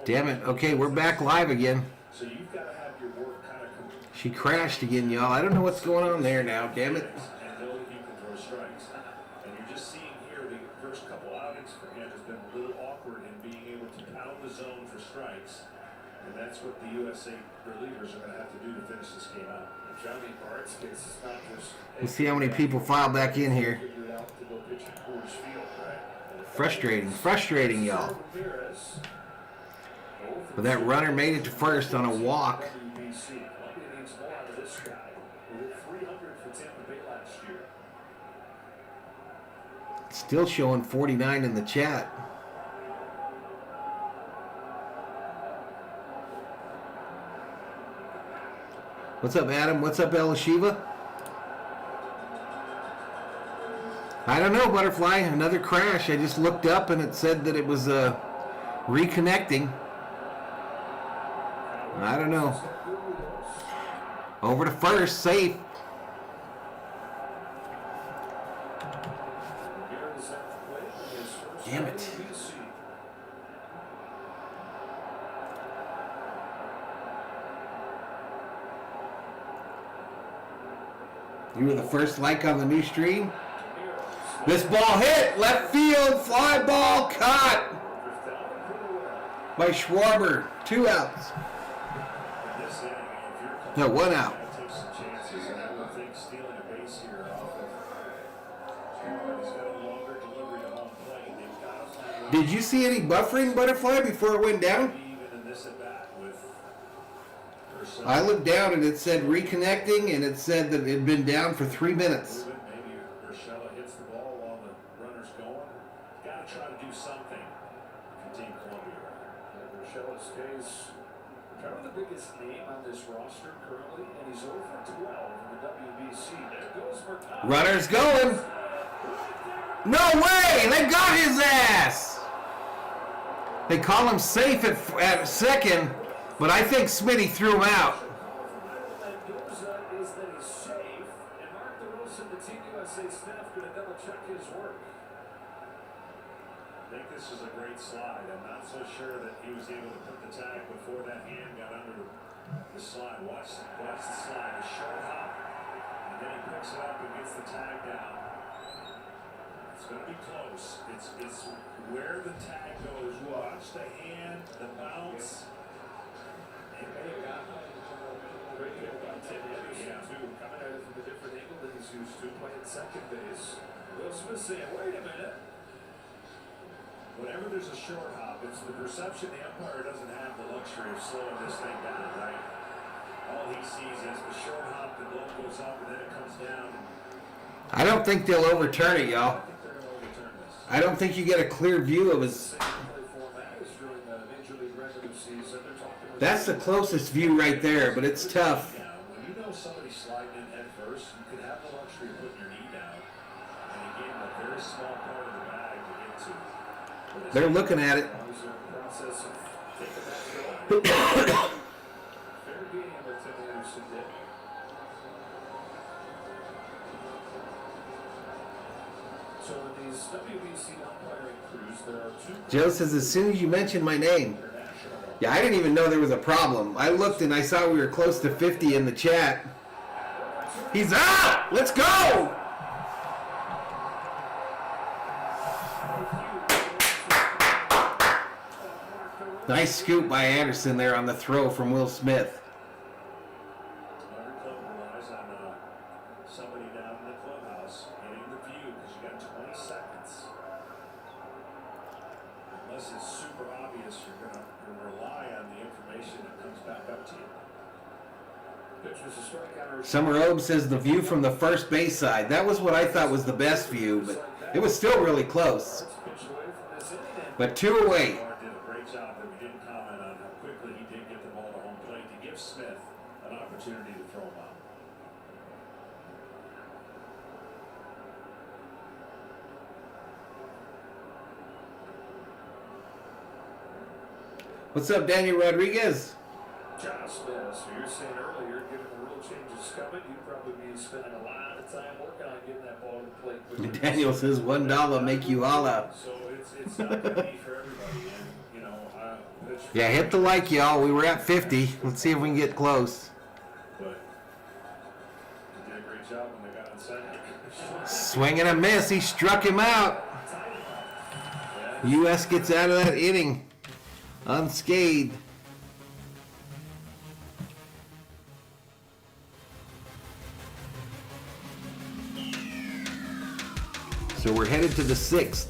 Damn it. Okay, we're back live again. She crashed again, y'all. I don't know what's going on there now. Damn it. And that's what the USA relievers are going to have to do to finish this game out. Johnny Bart's case is not just. Let's see how many people file back in here. Frustrating, y'all. But that runner made it to first on a walk. Still showing 49 in the chat. What's up, Adam? What's up, Elishiva? I don't know, Butterfly. Another crash. I just looked up and it said that it was reconnecting. I don't know. Over to first, safe. Damn it. You were the first like on the new stream. This ball hit, left field, fly ball, caught by Schwarber. 2 outs. No, 1 out. Did you see any buffering, Butterfly, before it went down? I looked down and it said reconnecting, and it said that it had been down for 3 minutes. Maybe Urshela hits the ball while the runner's going. Got to try to do something for Team Columbia. Urshela stays kind of the biggest name on this roster currently, and he's over 12 in the WBC. There goes Mercado. Runner's going. No way! They got his ass! They call him safe at second. But I think Smitty threw him out. Is that he's safe, and Mark DeRosa, the Team USA staff, going to double check his work. I think this is a great slide. I'm not so sure that he was able to put the tag before that hand got under the slide. Watch the slide. A short hop, and then he picks it up and gets the tag down. It's going to be close. It's where the tag goes. Watch the hand, the bounce. Coming at it from a different angle than he's used to, playing second base. Will Smith saying, wait a minute. Whenever there's a short hop, it's the perception the umpire doesn't have the luxury of slowing this thing down, right? All he sees is the short hop, the glove goes up, and then it comes down. I don't think they'll overturn it, y'all. I think they're going to overturn this. I don't think you get a clear view of his... That's the closest view right there, but it's tough. When you know somebody's sliding in head first, you could have the luxury of putting your knee down, and he gave him a very small part of the bag to get to. They're looking at it. Fair game, but Tim Anderson did. So in these WBC umpiring crews, there are 2. Joe says, as soon as you mentioned my name. Yeah, I didn't even know there was a problem. I looked and I saw we were close to 50 in the chat. He's out! Let's go! Nice scoop by Anderson there on the throw from Will Smith. Somebody down in the clubhouse getting the view because you got 20 seconds. Unless it's super obvious, you're going to rely on the information that comes back up to you. Summer Obe says the view from the first base side. That was what I thought was the best view, but it was still really close. But 2 away. Did a great job that we didn't comment on how quickly he did get the ball to home plate to give Smith an opportunity to throw him out. What's up, Daniel Rodriguez? John Smith, so you're saying earlier, given the rule changes coming, you'd probably be spending a lot of time working on getting that ball to the plate. Daniel says $1 make you holla. So it's not going to be for everybody. And, you know, Yeah, hit the like, y'all. We were at 50. Let's see if we can get close. But they did a great job when they got on second. Swing and a miss. He struck him out. U.S. gets out of that inning unscathed. So we're headed to the 6th.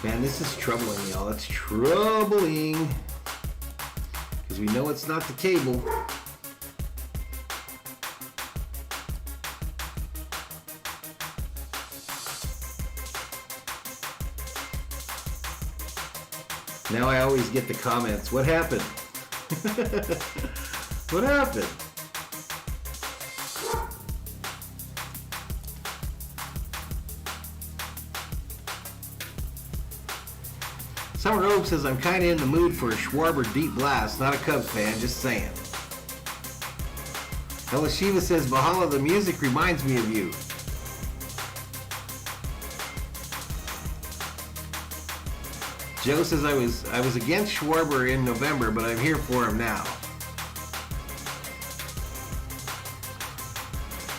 Man, this is troubling, y'all. It's troubling. Because we know it's not the cable. Now I always get the comments, what happened? What happened? Summer Hope says, I'm kind of in the mood for a Schwarber deep blast. Not a Cubs fan, just saying. Ella Shiva says, Valhalla, the music reminds me of you. Joe says, I was against Schwarber in November, but I'm here for him now.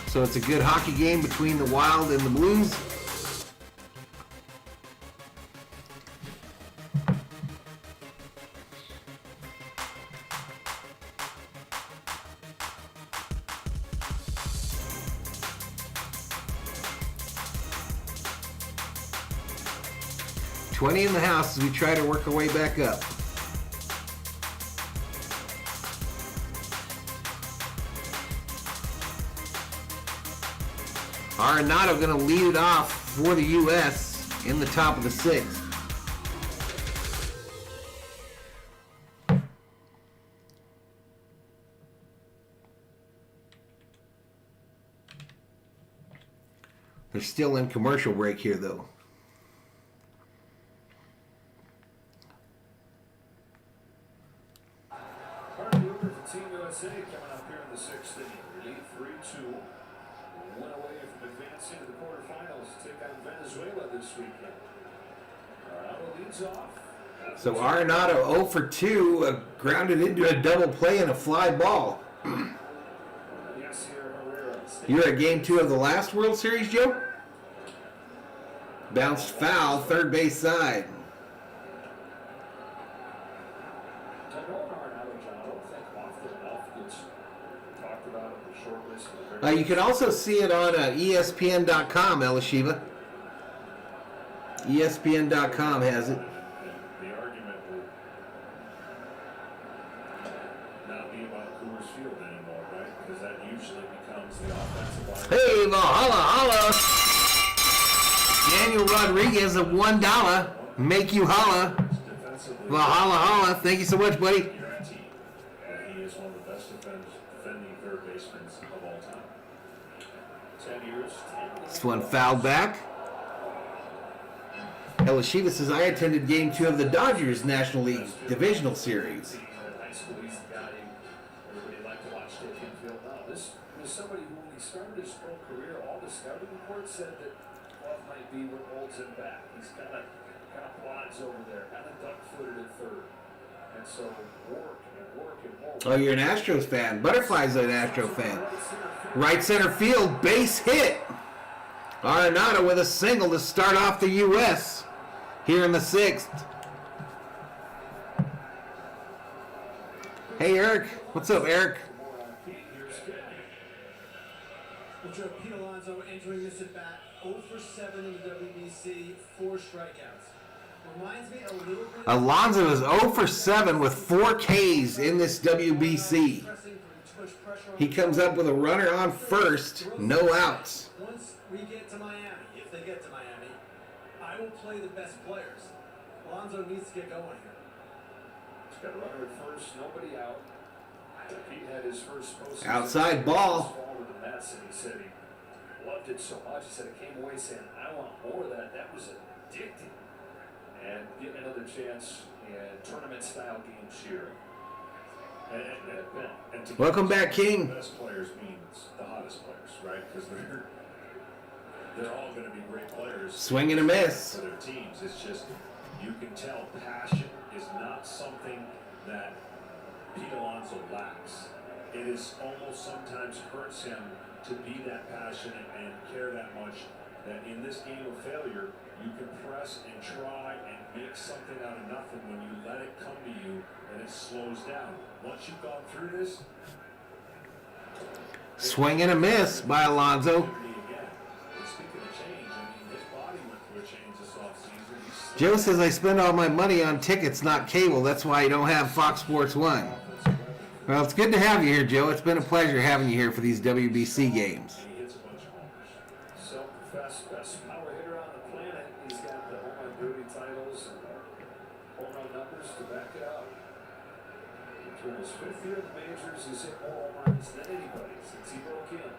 So it's a good hockey game between the Wild and the Blues. $20 in the house as we try to work our way back up. Arenado going to lead it off for the U.S. in the top of the 6th. They're still in commercial break here, though. Team USA coming up here in the 6th inning. Lead 3-2. One away from advancing to the quarterfinals to take on Venezuela this weekend. Arenado leads off. So Arenado 0 for 2, grounded into a double play and a fly ball. You're at game 2 of the last World Series, Joe? Bounced foul, third base side. You can also see it on ESPN.com, Elishiva. ESPN.com has it. The argument would not be about Coors Field anymore, right? Because that usually becomes the offensive line. Hey, Valhalla, holla. Daniel Rodriguez of $1. Make you holla. Valhalla, holla. Thank you so much, buddy. He is one of the best defending third basemen of all time. 10 years. This one fouled back. Elishiva says, I attended game 2 of the Dodgers National League Divisional Series. This was somebody who, when he started his pro career, all the scouting reports said that what might be what holds him back. He's kind of plods over there, kind of duck-footed at third. And so work. Oh, you're an Astros fan. Butterfly's an Astro fan. Right center field, base hit. Arenado with a single to start off the U.S. here in the 6th. Hey, Eric. What's up, Eric? Pete Alonso entering this at bat 0 for 7 in the WBC, 4 strikeouts. Reminds me a little bit. Alonso is 0 for 7 with 4 Ks in this WBC. He comes up with a runner on first, no outs. Once we get to Miami, if they get to Miami, I will play the best players. Alonso needs to get going here. He's got a runner at first, nobody out. Pete had his first postseason. Outside ball. He said he loved it so much. He said it came away saying, I want more of that. That was addicting. And getting another chance in tournament-style games here. And to Welcome back, King. The best players means the hottest players, right? Because they're all going to be great players. Swing and a miss. For their teams. It's just, you can tell passion is not something that Pete Alonso lacks. It is almost sometimes hurts him to be that passionate and care that much, that in this game of failure, you can press and try and make something out of nothing when you let it come to you and it slows down. Once you've gone through this, Swing and a miss by Alonso. again. And speaking of change, I mean, his body went through a change this offseason. Joe says I spend all my money on tickets, not cable. That's why I don't have Fox Sports 1. Well, it's good to have you here, Joe. It's been a pleasure having you here for these WBC games. He hits a bunch of homers. Self-professed best power hitter on the planet. He's got the home run derby titles and home run numbers to back it up. Between his fifth year in the majors, he's hit more home runs than anybody since he broke in.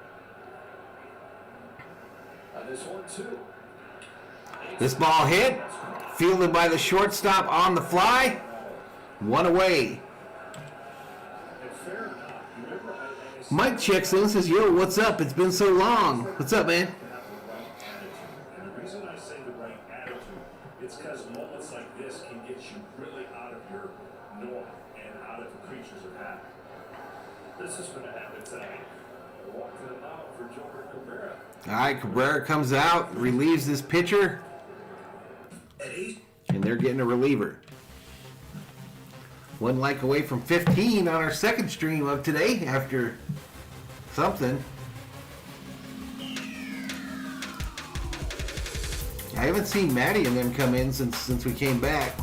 On this one, too. This ball hit, fielded by the shortstop on the fly. One away. And fair enough. Remember, I Mike checks in and says, yo, what's up? It's been so long. What's up, man? have the right attitude. And the reason I say the right attitude, it's because moments like this can get you really out of your norm and out of the creatures of habit. This has been a habit tonight. Walking it out for Gilbert Cabrera. All right, Cabrera comes out, relieves this pitcher, and they're getting a reliever. One like away from 15 on our second stream of today after something. I haven't seen Maddie and them come in since we came back.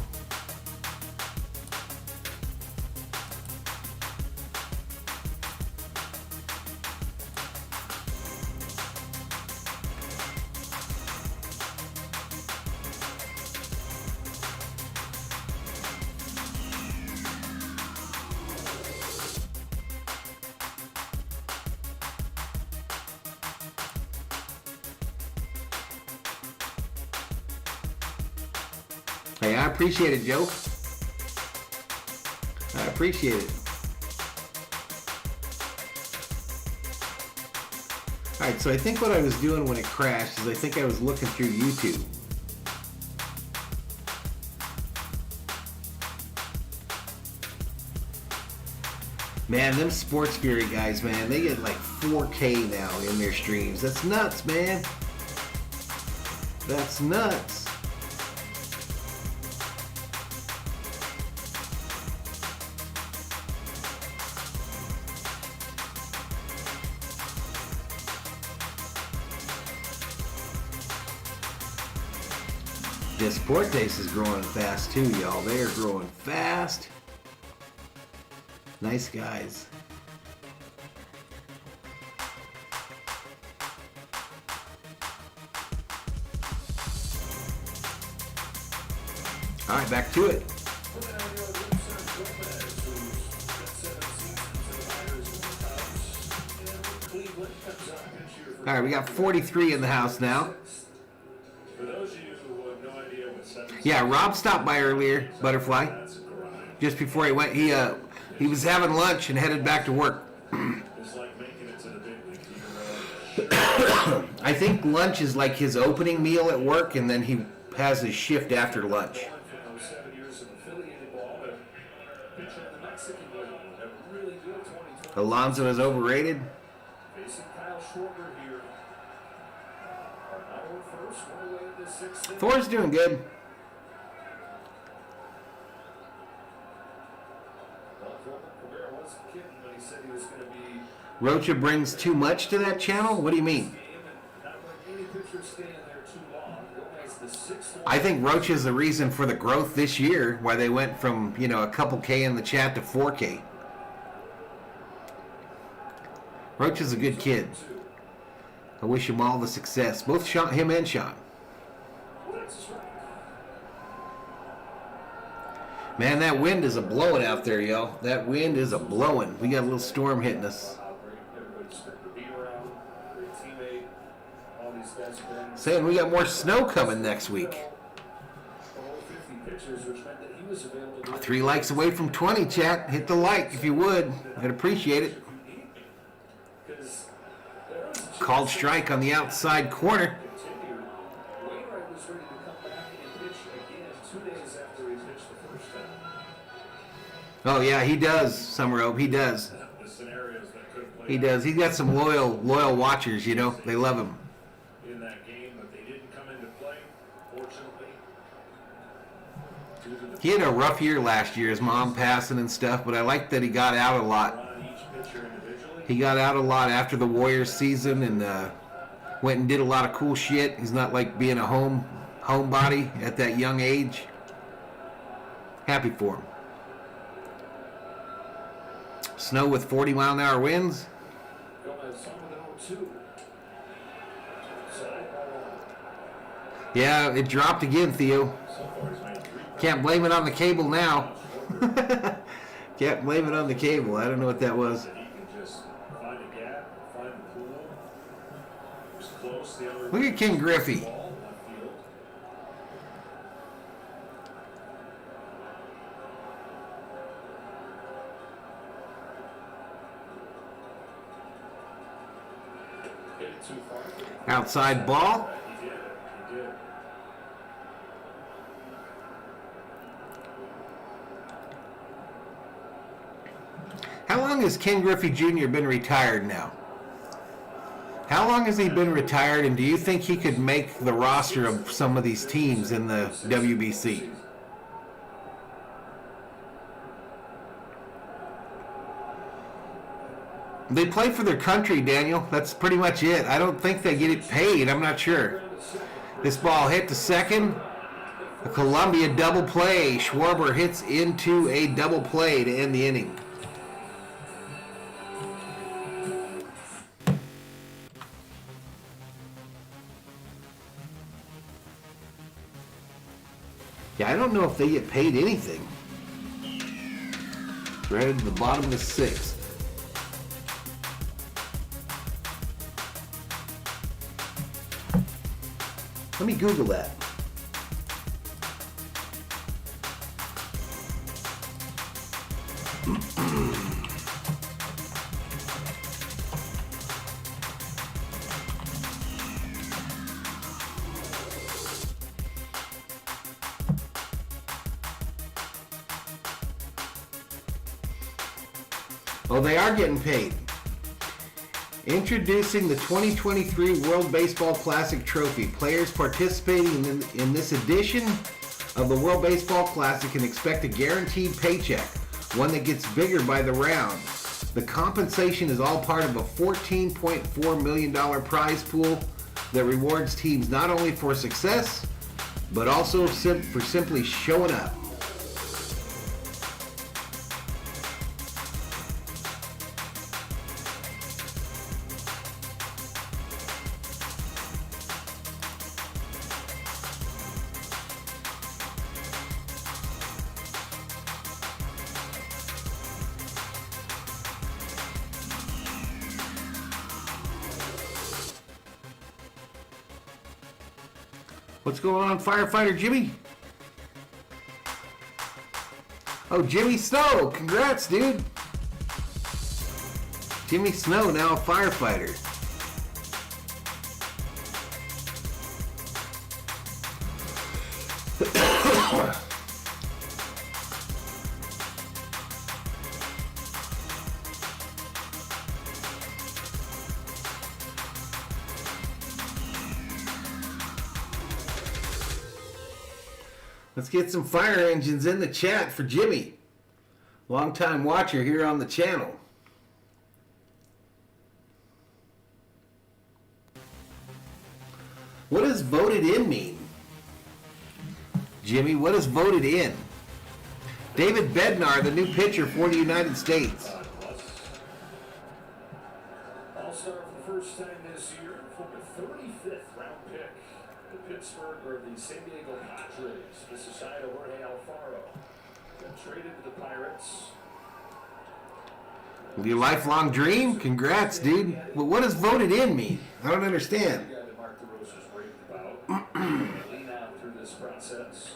Hey, I appreciate it, Joe. I appreciate it. Alright, so I think what I was doing when it crashed is I think I was looking through YouTube. Man, them Sports Fury guys, man, they get like 4K now in their streams. That's nuts, man. That's nuts. Deportes is growing fast too, y'all. They are growing fast. Nice guys. All right, back to it. All right, we got 43 in the house now. For those of you who have no idea what 7 Yeah, Rob stopped by earlier, Butterfly. that's a grind. Just before he went, he was having lunch and headed back to work. It's like making it to the big leagues. You can I think lunch is like his opening meal at work, and then he has his shift after lunch. From those 7 years of affiliated ball to pitching in the Mexican League. A really good 2020. Alonso is overrated. Facing Kyle Schwarber here. Now we're first, one away in the sixth inning. Thor's doing good. Well, Cabrera wasn't kidding when he said he was going to be Rocha brings too much to that channel? What do you mean? game and not letting any pitcher stay in there too long. Gomez, the sixth one. I think Rocha is the reason for the growth this year, why they went from, a couple K in the chat to 4K. Rocha's a good kid. I wish him all the success. Both him and Sean. Man, that wind is a blowing out there, y'all. That wind is a blowing. We got a little storm hitting us. Everybody spent the beat around, great teammate. all these guys have been. Saying we got more snow coming next week. All 50 pitchers, which meant that he was available to 3 likes away from 20, chat. Hit the like if you would. I'd appreciate it. Called strike on the outside corner. Wainwright was ready to come back and pitch again 2 days after he pitched the first time. Oh yeah, he does, Summerhope. He does. The scenarios that could have played He does. He's got some loyal watchers, you know. They love him. in that game, but they didn't come into play, fortunately. Due to the He had a rough year last year, his mom passing and stuff, but I like that he got out a lot. run each pitcher individually. He got out a lot after the Warriors season and went and did a lot of cool shit. He's not like being a homebody at that young age. Happy for him. Snow with 40-mile-an-hour winds. Gomez on with an 0-2. Side ball one. Yeah, it dropped again, Theo. So far, he's made 3 Can't blame it on the cable now. Can't blame it on the cable. I don't know what that was. that he can just find a gap, find the pool. It was close. The other Look at King Griffey. ball left field. Hit it too far. Outside ball. He did. He did. How long has Ken Griffey Jr. been retired now? How long has he been retired, and do you think he could make the roster of some of these teams in the WBC? They play for their country, Daniel. That's pretty much it. I don't think they get it paid. I'm not sure. This ball hit to second. A Columbia double play. Schwarber hits into a double play to end the inning. Yeah, I don't know if they get paid anything. We're headed to the bottom of the 6th. Let me Google that. Oh, they are getting paid. Introducing the 2023 World Baseball Classic Trophy. Players participating in this edition of the World Baseball Classic can expect a guaranteed paycheck, one that gets bigger by the round. The compensation is all part of a $14.4 million prize pool that rewards teams not only for success, but also for simply showing up. What's going on, Firefighter Jimmy? Oh, Jimmy Snow. Congrats, dude. Jimmy Snow, now a firefighter. Let's get some fire engines in the chat for Jimmy. Longtime watcher here on the channel. What does voted in mean? Jimmy, what does voted in? David Bednar, the new pitcher for the United States. All-star for the first time this year, for the 35th round pick. The Pittsburgh or the San Diego Padres. This is side of Jorge Alfaro. Got traded to the Pirates. Your lifelong dream? Congrats, dude. Well, what does voted in mean? I don't understand. The guy that Mark lean out through this process.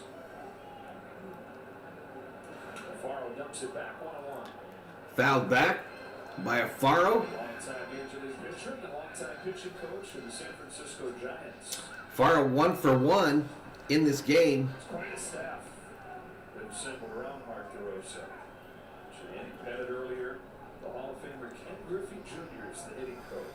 Faro dumps it back 1-1. Fouled back by Faro. Longtime Major League pitcher and longtime pitching coach for the San Francisco Giants. Faro 1 for 1 in this game. It's quite a staff that assembled around Mark DeRosa. Andy Pettit earlier, the Hall of Famer Ken Griffey Jr. is the hitting coach.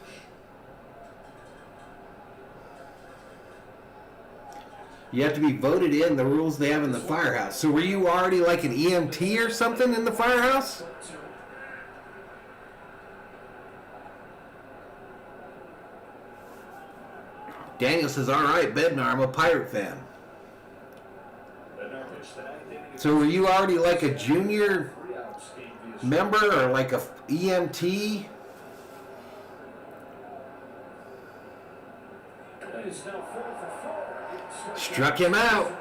You have to be voted in the rules they have in the firehouse. So were you already like an EMT or something in the firehouse? Daniel says, all right, Bednar, I'm a Pirate fan. So were you already like a junior member or like a EMT? Struck him out.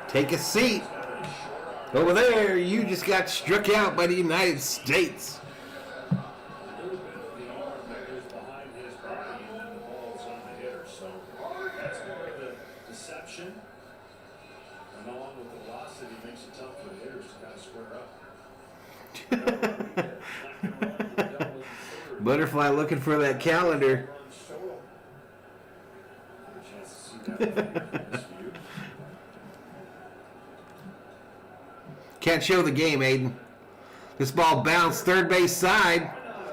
Take a seat. Over there, you just got struck out by the United States. Butterfly looking for that calendar. Can't show the game, Aiden. This ball bounced third base side.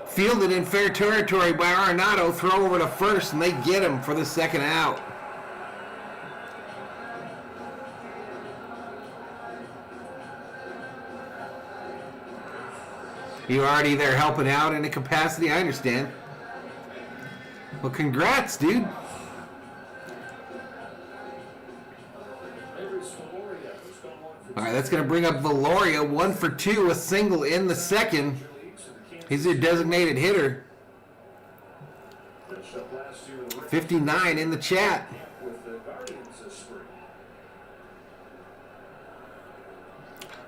Fielded in fair territory by Arenado. Throw over to first, and they get him for the second out. You're already there helping out in a capacity, I understand. Well, congrats, dude. All right, that's going to bring up Valoria, 1 for 2, a single in the second. He's your designated hitter. 59 in the chat.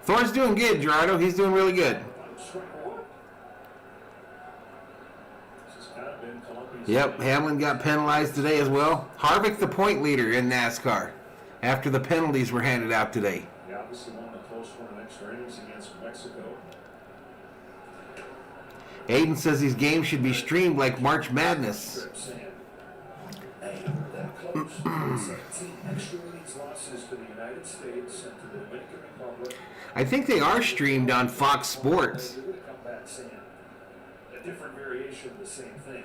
Thor's doing good, Gerardo. He's doing really good. Yep, Hamlin got penalized today as well. Harvick, the point leader in NASCAR, after the penalties were handed out today. He obviously won the close one in extra innings against Mexico. Aiden says these games should be streamed like March Madness. I think they are streamed on Fox Sports. A different variation of the same thing.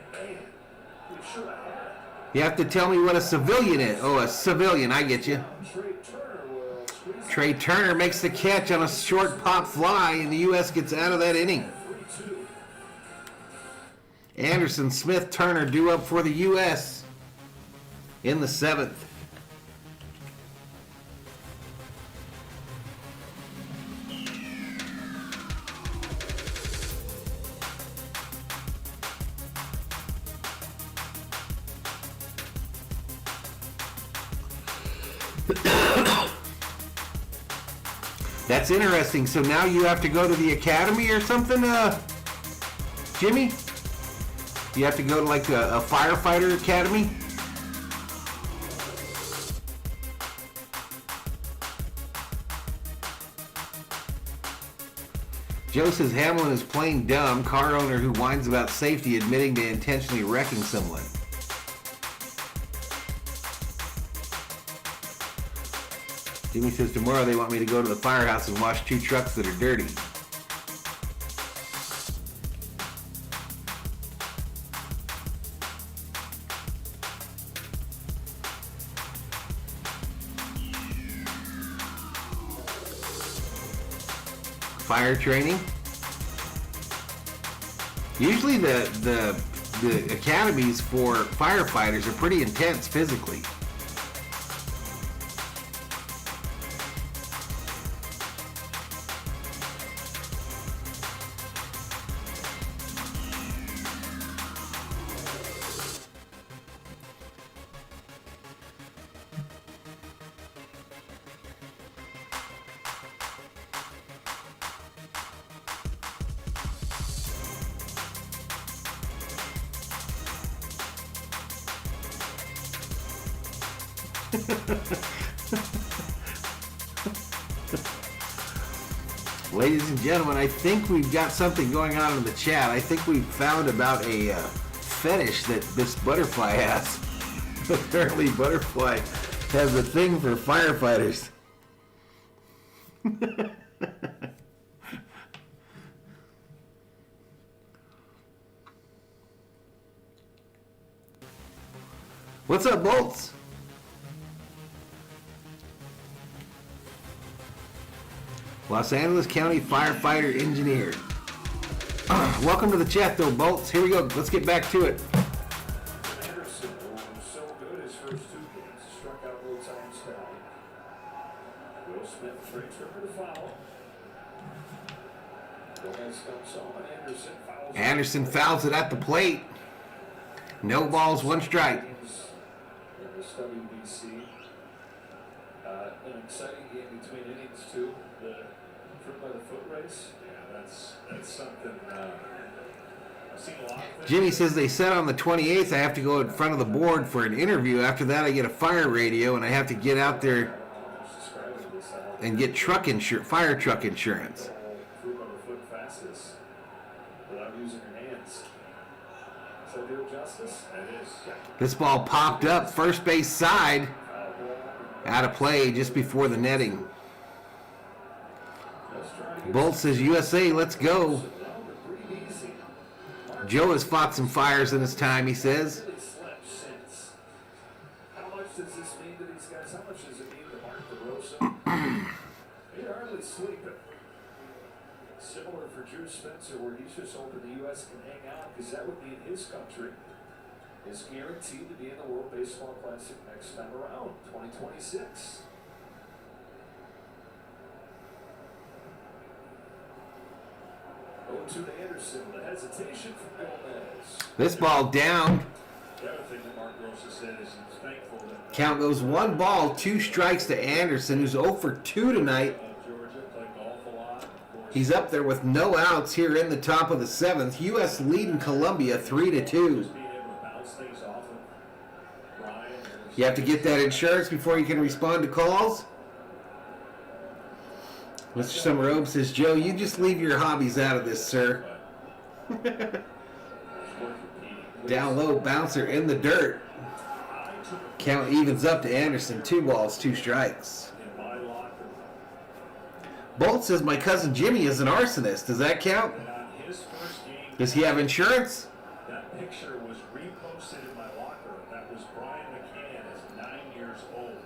You have to tell me what a civilian is. Oh, a civilian, I get you. Trey Turner makes the catch on a short pop fly, and the U.S. gets out of that inning. Anderson, Smith, Turner due up for the U.S. in the 7th. That's interesting. So now you have to go to the academy or something, Jimmy? You have to go to like a firefighter academy? Joe says Hamlin is plain dumb. Car owner who whines about safety admitting to intentionally wrecking someone. Jimmy says tomorrow they want me to go to the firehouse and wash 2 trucks that are dirty. Fire training. Usually the academies for firefighters are pretty intense physically. Ladies and gentlemen, I think we've got something going on in the chat. I think we've found about a fetish that this butterfly has. Apparently, butterfly has a thing for firefighters. What's up, Bolts? Los Angeles County firefighter engineer. Welcome to the chat, though, Bolts. Here we go. Let's get back to it. Anderson was so good his first 2 games. Struck out both times down. Will Smith straight tripper to foul. Gomez comes on. Anderson fouls. Anderson fouls it at the plate. No balls, 1 strike. In this WBC. An exciting game between innings, too. The fruit by the foot race. Yeah, that's something I've seen a lot of things. Jimmy says they said on the 28th I have to go in front of the board for an interview. After that, I get a fire radio, and I have to get out there and get fire truck insurance. Fruit by the foot fastest without using your hands. So do justice. It is. This ball popped up, first base side, out of play just before the netting. Bolt says, USA, let's go. Joe has fought some fires in his time, he says. How much does this mean to these guys? How much does it mean to Mark DeRosa? They're hardly sleeping. Similar for Drew Spencer, where he's just hoping the U.S. can hang out, because that would mean his country is guaranteed to be in the World Baseball Classic next time around, 2026. To Anderson, the hesitation from Gomez. This ball down. The other thing that Mark Rosa said is he's thankful that Count goes 1 ball, 2 strikes to Anderson, who's 0 for 2 tonight. Georgia played golf a lot. Of course, He's up there with no outs here in the top of the 7th. U.S. leading Columbia 3-2. being able to bounce things off of Ryan. You have to get that insurance before you can respond to calls. Mr. Summerobe says, Joe, you just leave your hobbies out of this, sir. Down low, bouncer in the dirt. Count evens up to Anderson. 2 balls, 2 strikes. In my locker, Bolt says, my cousin Jimmy is an arsonist. Does that count? and on his first game, Does he have insurance? that picture was reposted in my locker. That was Brian McCann as 9 years old.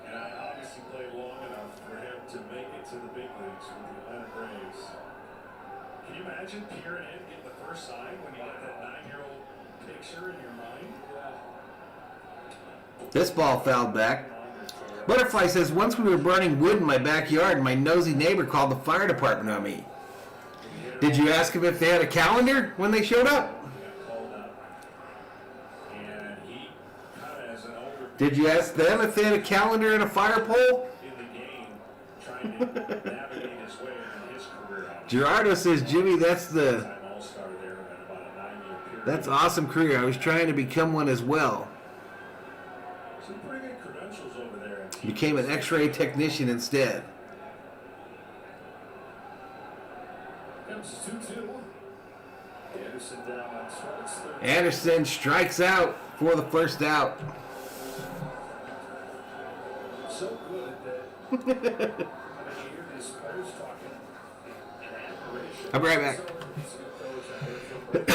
And I obviously played long enough for him to make it to the big leagues with the Atlanta Braves. Can you imagine peering in, getting the first sign when you got that 9-year-old picture in your mind? This ball fouled back. Butterfly says, once we were burning wood in my backyard, my nosy neighbor called the fire department on me. Did you ask him if they had a calendar when they showed up? Got called up. And he kind of as an older Did you ask them if they had a calendar and a fire pole? in the game, trying to navigate his way in his career. Gerardo says, Jimmy, that's Time all-star there in about a 9-year period. That's awesome career. I was trying to become one as well. Some pretty good credentials over there. Became an x-ray technician instead. Comes 2-2. Anderson down on strikes. Anderson strikes out for the first out. So good that I mean, you hear these players talking in admiration. I'll be right back. He's a good coach at Hereford, but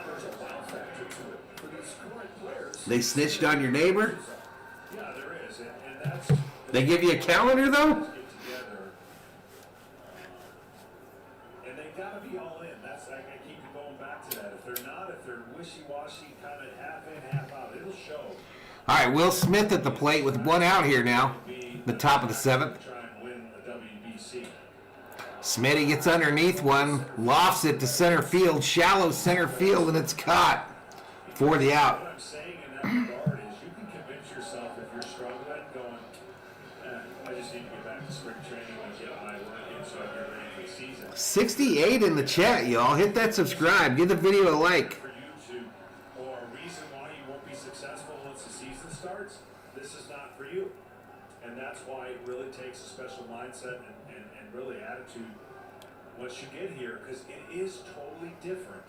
there's a wow factor to it. For these current players, They snitched on your neighbor? Yeah, there is. And that's They give you a calendar, though? get together. And they got to be all in. That's I keep going back to that. If they're not, if they're wishy-washy, kind of half in, half out, it'll show. All right, Will Smith at the plate with 1 out here now. The top of the 7th. Try and win the WBC. Smitty gets underneath one, lofts it to center field, shallow center field, and it's caught for the out. What I'm saying in that regard is you can convince yourself if you're struggling, going, I just need to get back to spring training and get my work in so I can get ready for the season. 68 in the chat, y'all. Hit that subscribe. Give the video a like. For you to, or a reason why you won't be successful in once the season starts, this is not for you. And that's why it really takes a special mindset and really attitude once you get here, because it is totally different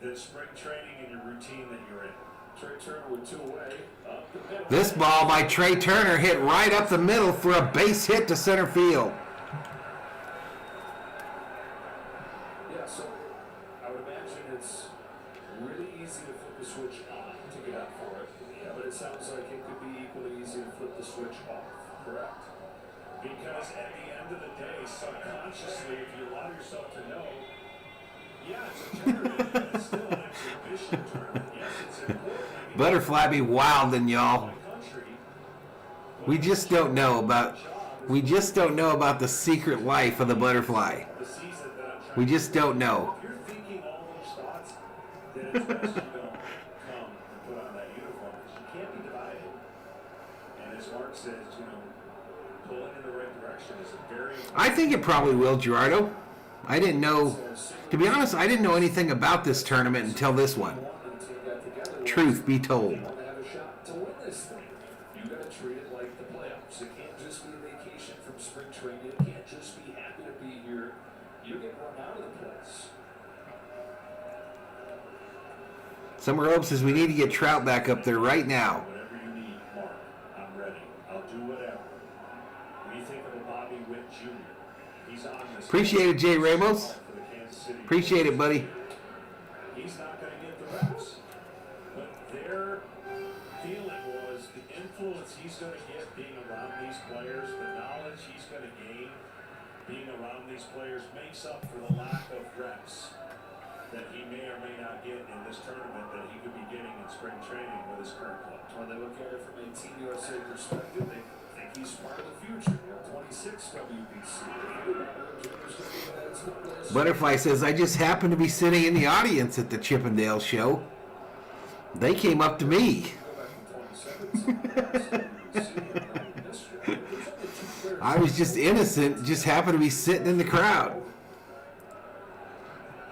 than spring training and your routine that you're in. Trey Turner with 2 away. Up the middle. This ball by Trey Turner hit right up the middle for a base hit to center field. Yeah, so I would imagine it's really easy to flip the switch on to get out for it. Yeah, but it sounds like it could be equally easy to flip the switch off. Correct? Because at the end of the day, subconsciously, if you allow yourself to know, yeah, it's a tournament, but it's still an exhibition tournament. Yes, it's important. Butterfly be wildin', y'all. We just don't know about the secret life of the butterfly. We just don't know. If you're thinking all those thoughts, then it's best you don't come and put on that uniform, because you can't be divided. And as Mark says, pulling in the right direction is a very... I think it probably will, Gerardo. I didn't know, to be honest, I didn't know anything about this tournament until this one. Truth be told. You want to have a shot to win this thing. You got to treat it like the playoffs. It can't just be a vacation from spring training. It can't just be happy to be here. You get run out of the place. Summer Hope says we need to get Trout back up there right now. Whatever you need, Mark, I'm ready. I'll do whatever. When you think of a Bobby Witt Jr., he's on this. Appreciate it, Jay Ramos. For the Kansas City. Appreciate it, buddy. He's not going to get the reps. But their feeling was the influence he's going to get being around these players, the knowledge he's going to gain being around these players makes up for the lack of reps that he may or may not get in this tournament that he could be getting in spring training with his current club. When they look at it from a Team USA perspective, they think he's part of the future. 26 WBC. Butterfly says, I just happened to be sitting in the audience at the Chippendale show. They came up to me. I was just innocent, just happened to be sitting in the crowd.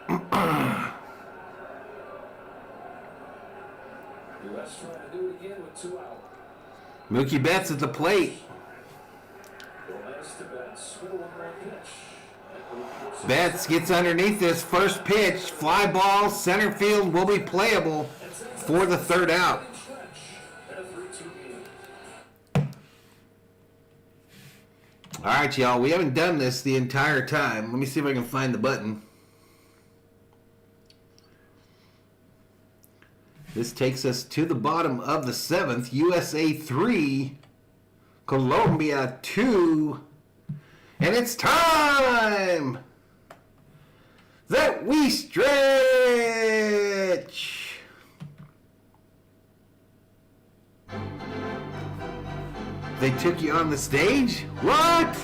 US trying to do it again with 2 out. Mookie Betts at the plate. Gomez to Betts with a 1-run pitch. Betts gets underneath this first pitch. Fly ball, center field will be playable for the third out. All right, y'all. We haven't done this the entire time. Let me see if I can find the button. This takes us to the bottom of the 7th. USA 3, Colombia 2. And it's time that we stretch. They took you on the stage? What?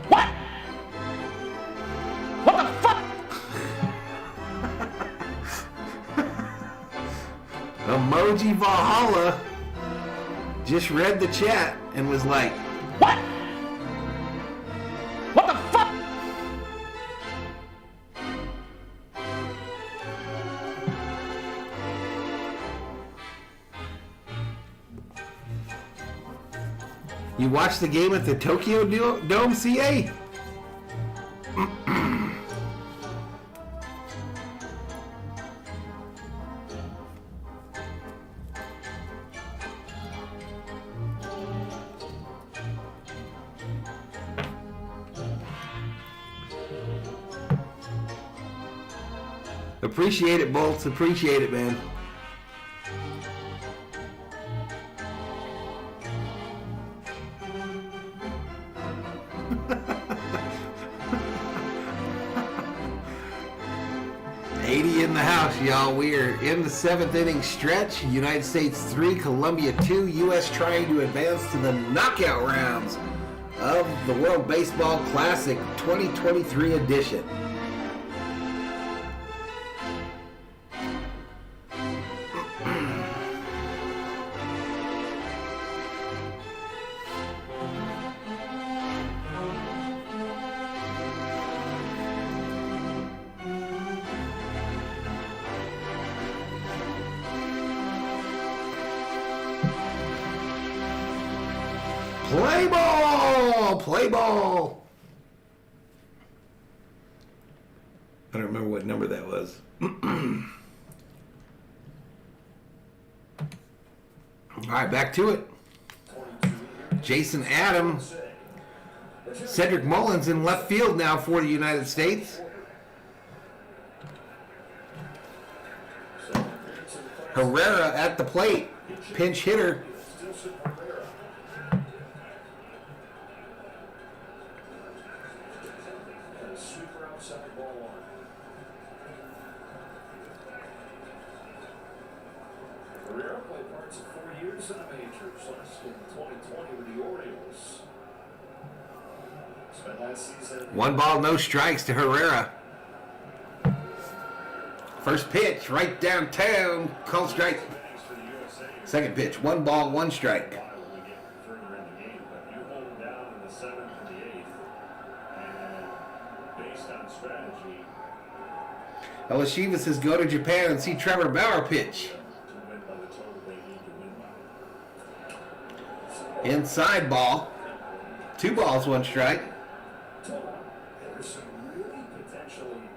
What? What the fuck? Emoji Valhalla just read the chat and was like, What? What the fuck? you watched the game at the Tokyo Dome, CA? Appreciate it, Bolts. Appreciate it, man. In the house, y'all. We are in the 7th inning stretch. United States 3, Colombia 2. U.S. trying to advance to the knockout rounds of the World Baseball Classic 2023 edition. play ball. I don't remember what number that was. All right, back to it. Jason Adams. Cedric Mullins in left field now for the United States. Herrera at the plate. Pinch hitter. Herrera played parts of 4 years in the majors, last in 2020 with the Orioles. Spent last season. 1 ball, no strikes to Herrera. First pitch, right downtown, call strike. Second pitch, 1 ball, 1 strike. Shiva says go to Japan and see Trevor Bauer pitch. Inside ball. 2 balls, 1 strike. There's some really potentially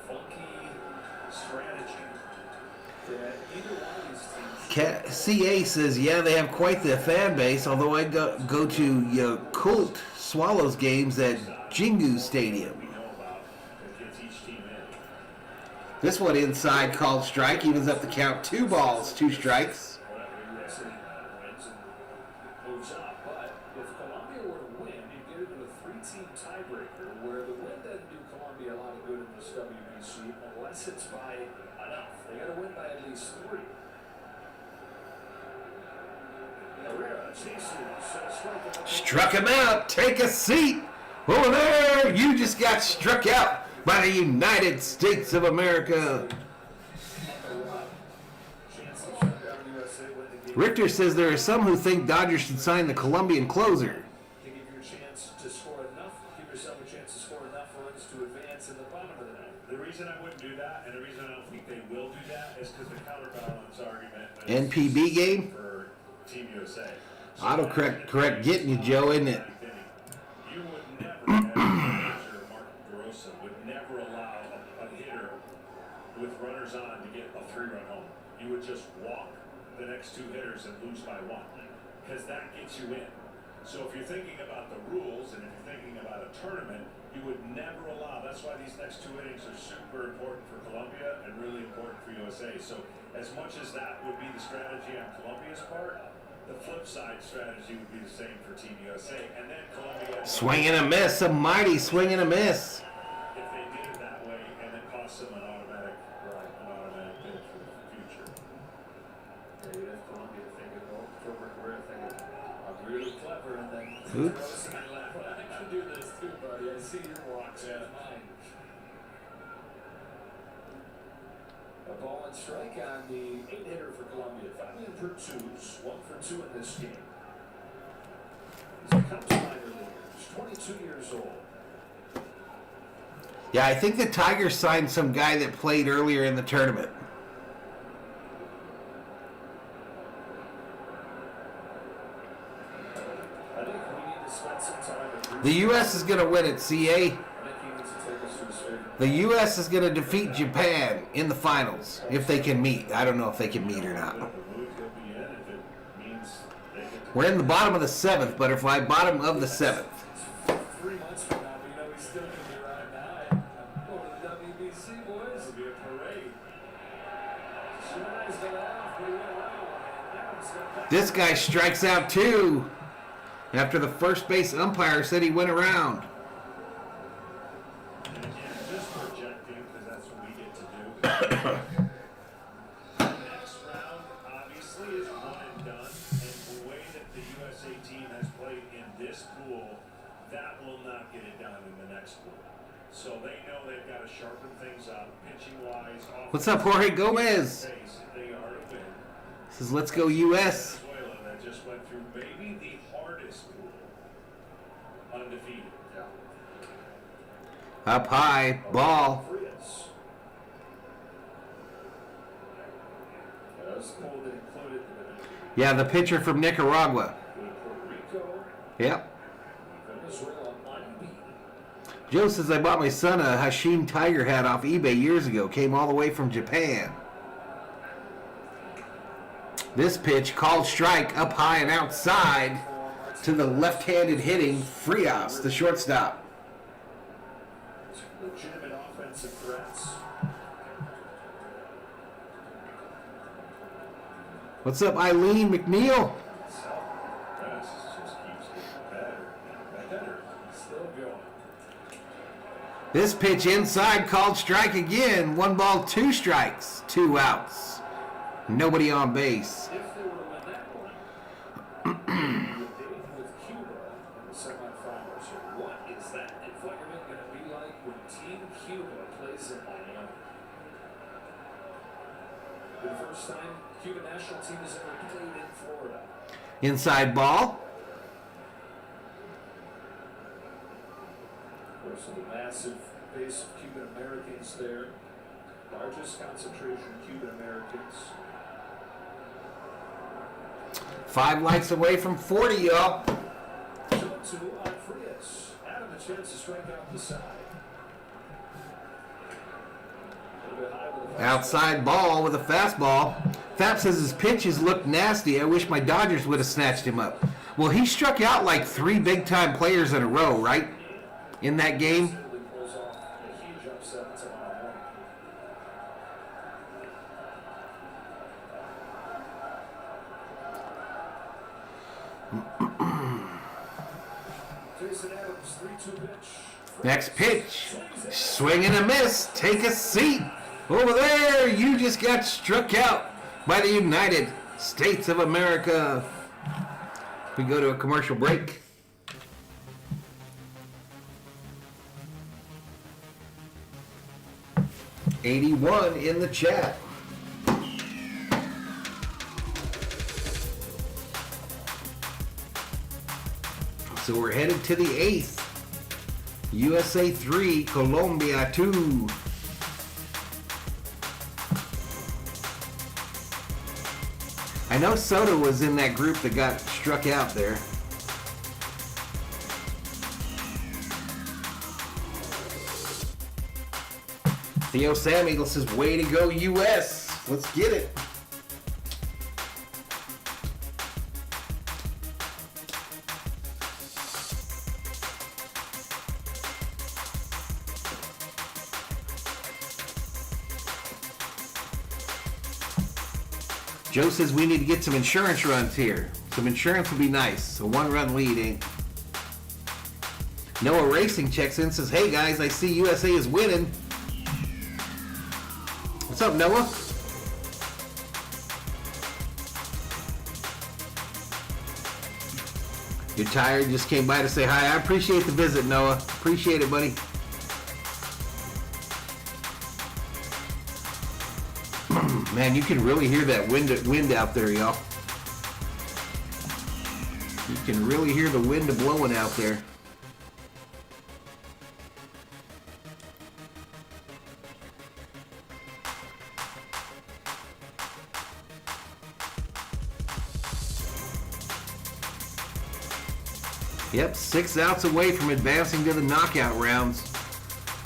funky strategy that either one of these teams. CA says, yeah, they have quite the fan base, although I go to Yakult Swallows games at Jingu Stadium. This one inside, called strike, evens up the count, 2 balls, 2 strikes. Moves up, but if Columbia were to win, you'd get into a 3-team tiebreaker where the win doesn't do Columbia a lot of good in this WBC unless it's by enough. They got to win by at least 3. Struck him out. Take a seat. Over there, you just got struck out by the United States of America. Richter says there are some who think Dodgers should sign the Colombian closer. Give you a chance to score enough. Give yourself a chance to score enough runs to advance in the bottom of the ninth. The reason I wouldn't do that, and the reason I don't think they will do that, is because the counterbalance argument NPB game? For Team USA. Autocorrect getting you, Joe, isn't it? You would never, as a manager, Mark Grossa, would never allow a hitter with runners on to get a 3-run home. You would just walk the next 2 hitters and lose by 1, because that gets you in. So if you're thinking about the rules and if you're thinking about a tournament, you would never allow. That's why these next 2 innings are super important for Colombia and really important for USA. So as much as that would be the strategy on Colombia's part, the flip side strategy would be the same for Team USA. And then Colombia... Swing and a miss, a mighty swing and a miss. If they did it that way and it cost them an automatic bid for the future. Maybe if Columbia thinking, oh, Trevor Herrera thinking, I'm really clever, and then Oops. I can do this too, buddy. I see your walks out of mine. A ball and strike on the 8-hitter for Columbia. 5 in for 2s, 1 for 2 in this game. He's a Cubs minor leaguer. He's 22 years old. Yeah, I think the Tigers signed some guy that played earlier in the tournament. I think we need to spend some time with The U.S. is going to win it, CA. I think he needs to take us to his favorite. The U.S. is going to defeat Japan in the finals, if they can meet. I don't know if they can meet or not. We're in the bottom of the 7th, but if I bottom of the 7th. 3 months from now, we know he's still going to be riding high. Go to the WBC, boys. It'll be a parade. Shimonai's got off, but he went around. Adams got back. This guy strikes out 2 after the first base umpire said he went around. And again, just projecting, because that's what we get to do. The next round, obviously, is one and done. And the way that the USA team has played in this pool, that will not get it done in the next pool. So they know they've got to sharpen things up, pitching-wise. What's up, Jorge Gomez? They are to win. Says, let's go U.S. Venezuela that just went through maybe the hardest pool, undefeated. Up high, ball. Yeah, the pitcher from Nicaragua. Puerto Rico, Yep. Joe says, I bought my son a Hashim Tiger hat off eBay years ago. Came all the way from Japan. This pitch called strike up high and outside to the left-handed hitting Frias, the shortstop. Legitimate offensive threats. What's up, Eileen McNeil? This just keeps getting better and better. Still going. This pitch inside called strike again. 1 ball, 2 strikes, 2 outs. Nobody on base. If they were to win that one, with Cuba in the semifinals, what is that environment going to be like when Team Cuba plays in Miami? For the first time, Cuban national team has ever played in Florida. Inside ball. Of course, with a massive base of Cuban Americans there, largest concentration of Cuban Americans. 5 lights away from 40, y'all. 2-2 on Frias. Adam a chance to strike out the side. A little bit high with a fastball. Outside ball with a fastball. Fap says his pitches look nasty. I wish my Dodgers would have snatched him up. Well, he struck out like 3 big-time players in a row, right? In that game. Certainly pulls off a huge upset tomorrow morning. Jason Adams, 3-2 pitch. Next pitch. Swing and a miss. Take a seat. Over there, you just got struck out by the United States of America. We go to a commercial break. $81 in the chat. So we're headed to the 8th. USA 3, Colombia 2. I know Soto was in that group that got struck out there. Theo Sam Eagle says, way to go, US. Let's get it. Joe says we need to get some insurance runs here. Some insurance would be nice. A 1-run lead ain't. Noah Racing checks in, says, hey guys, I see USA is winning. What's up, Noah? You're tired, just came by to say hi. I appreciate the visit, Noah. Appreciate it, buddy. Man, you can really hear that wind out there, y'all. You can really hear the wind blowing out there. Yep, 6 outs away from advancing to the knockout rounds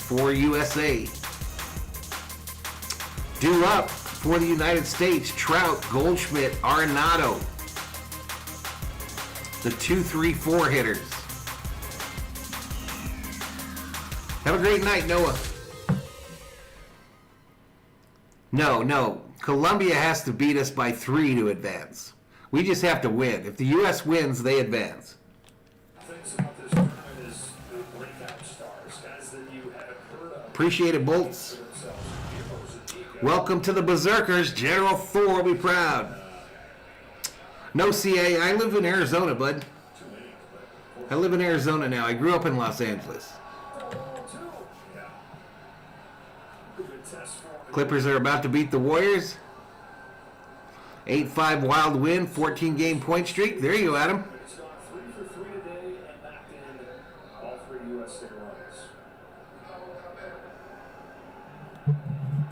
for USA. Due up for the United States, Trout, Goldschmidt, Arenado. The 2-3-4 hitters. Have a great night, Noah. No. Colombia has to beat us by 3 to advance. We just have to win. If the U.S. wins, they advance. Things about this tournament is the breakout stars, guys that you haven't heard of. Appreciate it, Bolts. Welcome to the Berserkers. General Thor will be proud. No CA. I live in Arizona, bud. I live in Arizona now. I grew up in Los Angeles. Clippers are about to beat the Warriors. 8-5 wild win, 14-game point streak. There you go, Adam. It's gone 3 for 3 today and knocked in all 3 USA runs.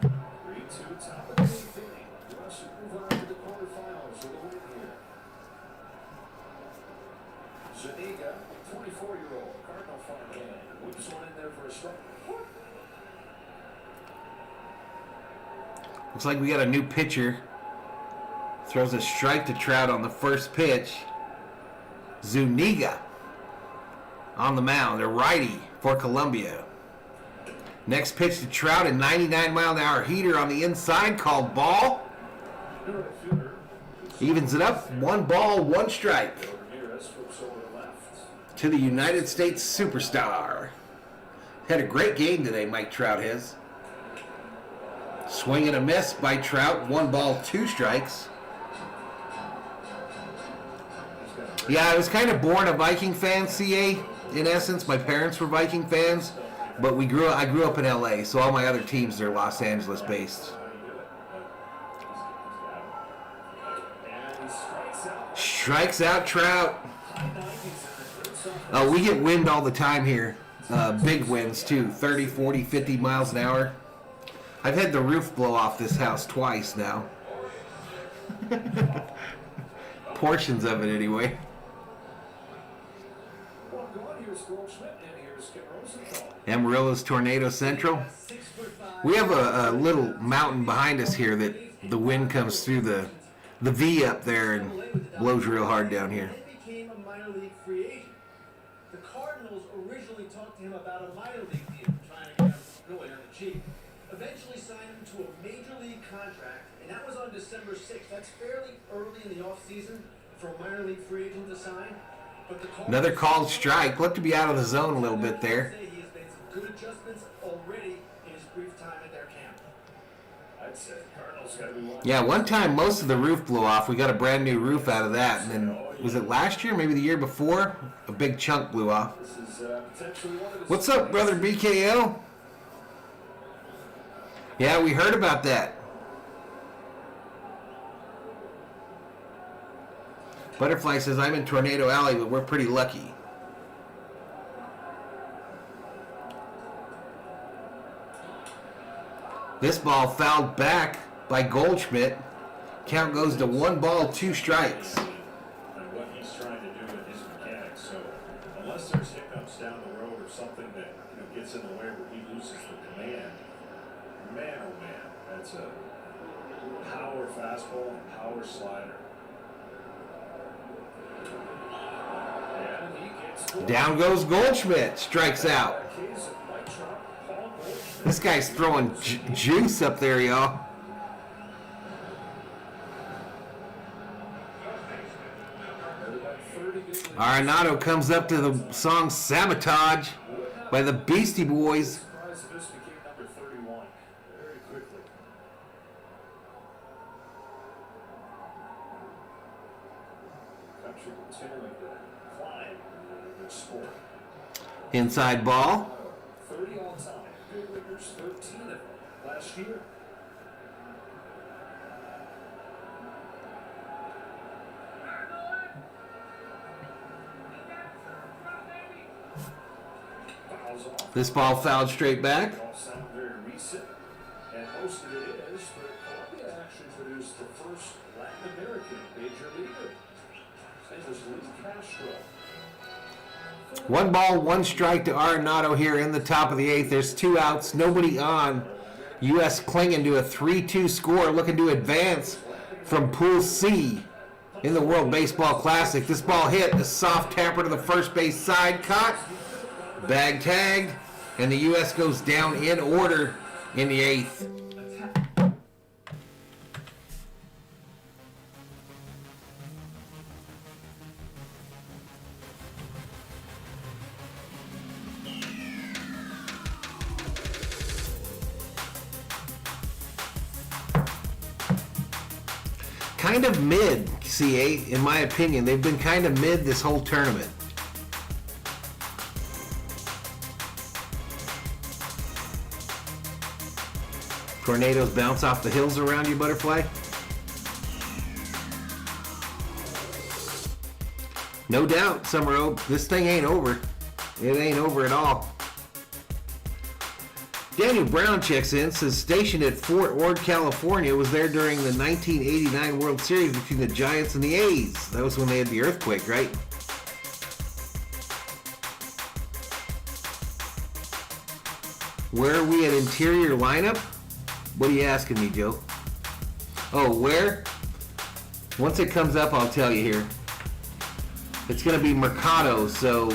3-2 top of the 8th inning. USA move on to the quarterfinals with a win here. Zuniga, 24-year-old Cardinal farmhand, whips one in there for a strike. Looks like we got a new pitcher. Throws a strike to Trout on the first pitch. Zuniga on the mound, a righty for Columbia. Next pitch to Trout, a 99-mile-an-hour heater on the inside, called ball. Evens it up, 1 ball, 1 strike. To the United States superstar. Had a great game today, Mike Trout has. Swing and a miss by Trout, 1 ball, 2 strikes. Yeah, I was kind of born a Viking fan, CA, in essence. My parents were Viking fans, but I grew up in LA, so all my other teams are Los Angeles based. Strikes out Trout. Oh, we get wind all the time here. Big winds too, 30, 40, 50 miles an hour. I've had the roof blow off this house twice now. Portions of it anyway. Amarillo's Tornado Central. We have a little mountain behind us here that the wind comes through the V up there and blows real hard down here. Became a minor league free agent. The Cardinals originally talked to him about a minor league deal, trying to get him really on the cheap. Eventually signed him to a major league contract, and that was on December 6th. That's fairly early in the offseason for a minor league free agent to sign. But the Another called strike. Looked to be out of the zone a little bit there. He has made some good adjustments already in his brief time at their camp. I'd say Cardinals got to be one. Yeah, one time most of the roof blew off. We got a brand new roof out of that, and then was it last year, maybe the year before? A big chunk blew off. What's up, brother BKL? Yeah, we heard about that. Butterfly says, I'm in Tornado Alley, but we're pretty lucky. This ball fouled back by Goldschmidt. Count goes to 1 ball, 2 strikes. And what he's trying to do with his mechanics. So unless there's hiccups down the road or something that gets in the way where he loses the command, man, oh man, that's a power fastball and power slider. Down goes Goldschmidt. Strikes out. This guy's throwing juice up there, y'all. Arenado comes up to the song Sabotage by the Beastie Boys. Inside ball. 30 all time. Big leaguers, 13 of them last year. This ball fouled straight back. All sound very recent, and most of it is, but Columbia actually produced the first Latin American major leaguer. His name was Lee Castro. 1 ball, 1 strike to Arenado here in the top of the 8th. There's 2 outs, nobody on. U.S. clinging to a 3-2 score, looking to advance from Pool C in the World Baseball Classic. This ball hit, a soft tapper to the first base side, caught, bag tagged, and the U.S. goes down in order in the 8th. Kind of mid, CA, in my opinion. They've been kind of mid this whole tournament. Tornadoes bounce off the hills around you, Butterfly. No doubt, Summer Oak, this thing ain't over. It ain't over at all. Daniel Brown checks in, says stationed at Fort Ord, California, was there during the 1989 World Series between the Giants and the A's. That was when they had the earthquake, right? Where are we at interior lineup? What are you asking me, Joe? Oh, where? Once it comes up, I'll tell you here. It's going to be Mercado, so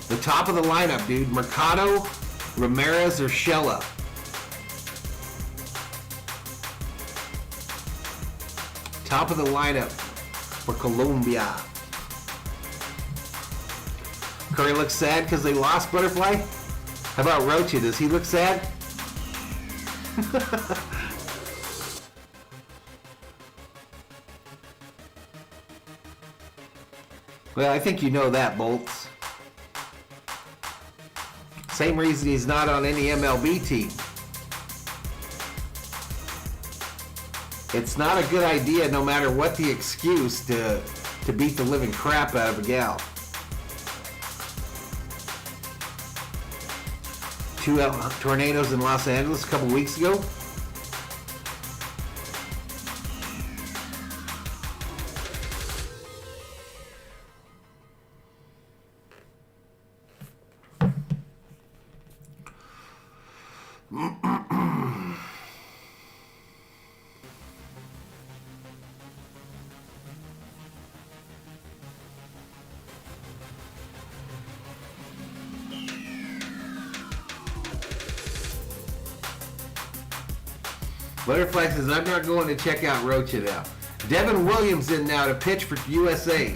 the top of the lineup, dude. Mercado, Ramirez, or Shella. Top of the lineup for Colombia. Curry looks sad because they lost, Butterfly? How about Rocha? Does he look sad? Well, I think you know that, Bolts. Same reason he's not on any MLB team. It's not a good idea, no matter what the excuse, to beat the living crap out of a gal. 2 tornadoes in Los Angeles a couple weeks ago. Butterfly says, I'm not going to check out Rocha now. Devin Williams in now to pitch for USA.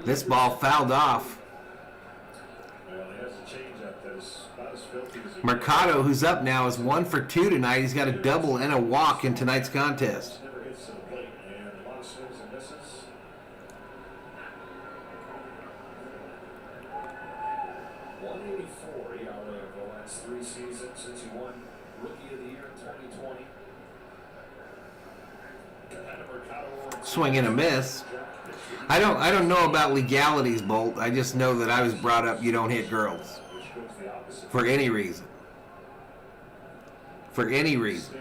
This ball fouled off. Mercado, who's up now, is 1 for 2 tonight. He's got a double and a walk in tonight's contest. Swing and a miss. I don't know about legalities, Bolt. I just know that I was brought up you don't hit girls. For any reason. For any reason.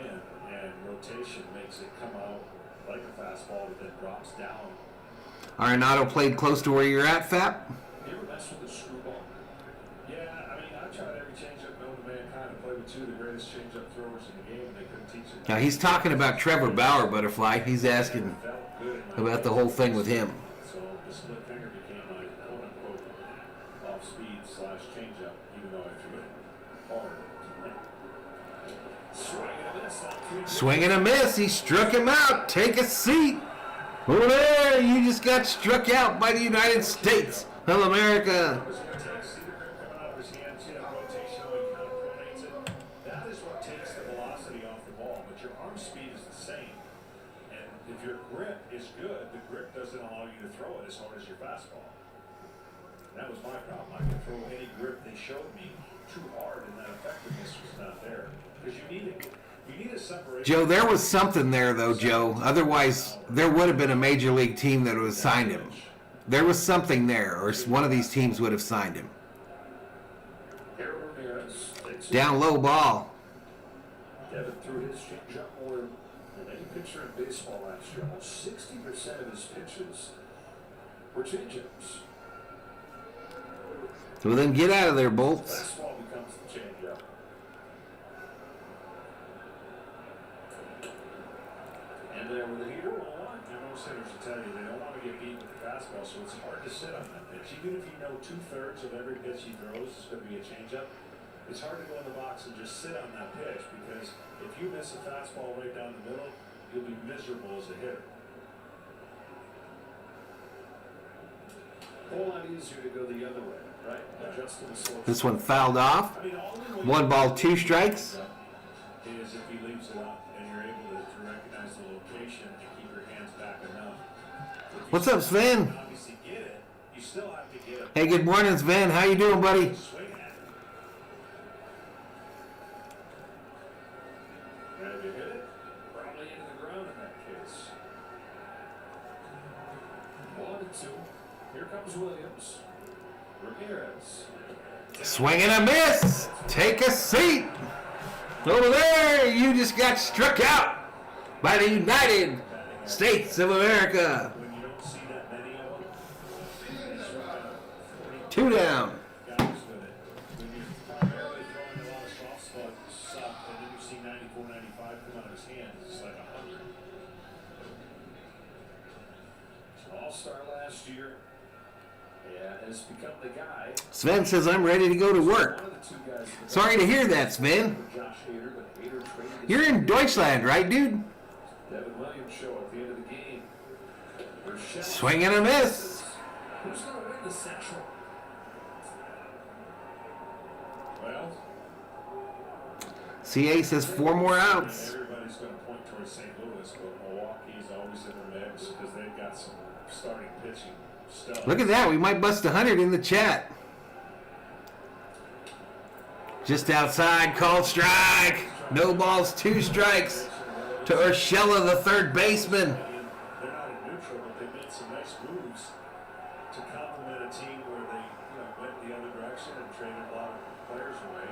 And rotation makes it come out like a fastball that then drops down. Arenado played close to where you're at, Fap? You ever mess with the screwball? Yeah, I mean, I've tried every changeup known to mankind. I played with 2 of the greatest changeup throwers in the game, and they couldn't teach it. Now he's talking about Trevor Bauer, Butterfly. He's asking about the whole thing with him. So the split finger became my quote-unquote off-speed / changeup, even though I threw it hard. Swing and a miss. He struck him out. Take a seat. Over there, you just got struck out by the United States of America. That is what takes the velocity off the ball, but your arm speed is the same. And if your grip is good, the grip doesn't allow you to throw it as hard as your fastball. And that was my problem. I could throw any grip they showed me too hard, and that effectiveness was not there. Because you need it. You need a separation. Joe, there was something there, though, Joe. Otherwise, there would have been a major league team that would have signed him. There was something there, or one of these teams would have signed him. Down low ball. Devin threw his changeup more than any pitcher in baseball last year. Almost 60% of his pitches were changeups. Well, then get out of there, Bolts. Fastball becomes the changeup. And there with the heater will on. Most hitters will tell you they don't want to get beat with the fastball, so it's hard to sit on that pitch. Even if you know 2/3 of every pitch he throws is going to be a changeup, it's hard to go in the box and just sit on that pitch, because if you miss a fastball right down the middle, you'll be miserable as a hitter. A whole lot easier to go the other way, right? Adjusting the slope. This one fouled off. 1 ball, 2 strikes. Is if he leaves it up and you're able to recognize the location and keep your hands back enough. What's up, Sven? Obviously get it. You still have to get it. Hey, good morning, Sven. How you doing, buddy? Swing at it. And if you hit it, Probably into the ground in that case. 1-2. Here comes Williams. Ramirez. Swing and a miss. Take a seat. Over there, you just got struck out by the United States of America. When you don't see that many of them, 2 down. guys with it. When you're primarily throwing a lot of soft stuff, and then you see 94, 95 come out of his hands, it's like 100. All-star last year. Yeah, has become the guy. Sven says, I'm ready to go to work. One of the 2 guys that Sorry to hear that, Sven. Josh Hader, but Hader traded his You're in Deutschland, right, dude? Devin Williams show at the end of the game. Rochelle. Swing and a miss. Who's going to win the Central? Well, CA says 4 more outs. everybody's going to point towards St. Louis, but Milwaukee's always in the mix because they've got some starting pitching stuff. Look at that. We might bust 100 in the chat. Just outside, called strike. No balls, 2 strikes to Urshela, the third baseman. They're not in neutral, but they made some nice moves to complement a team where they went the other direction and traded a lot of players away.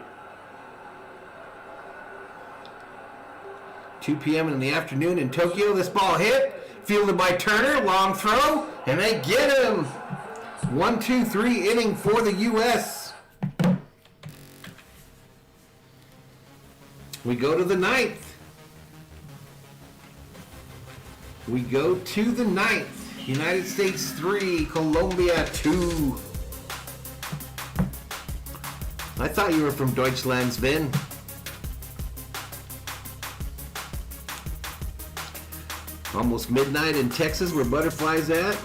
2 p.m. in the afternoon in Tokyo. This ball hit. Fielded by Turner. Long throw. And they get him. 1-2-3 inning for the U.S. We go to the 9th. We go to the 9th. United States 3, Colombia 2. I thought you were from Deutschland, Sven. Almost midnight in Texas, where Butterfly's at.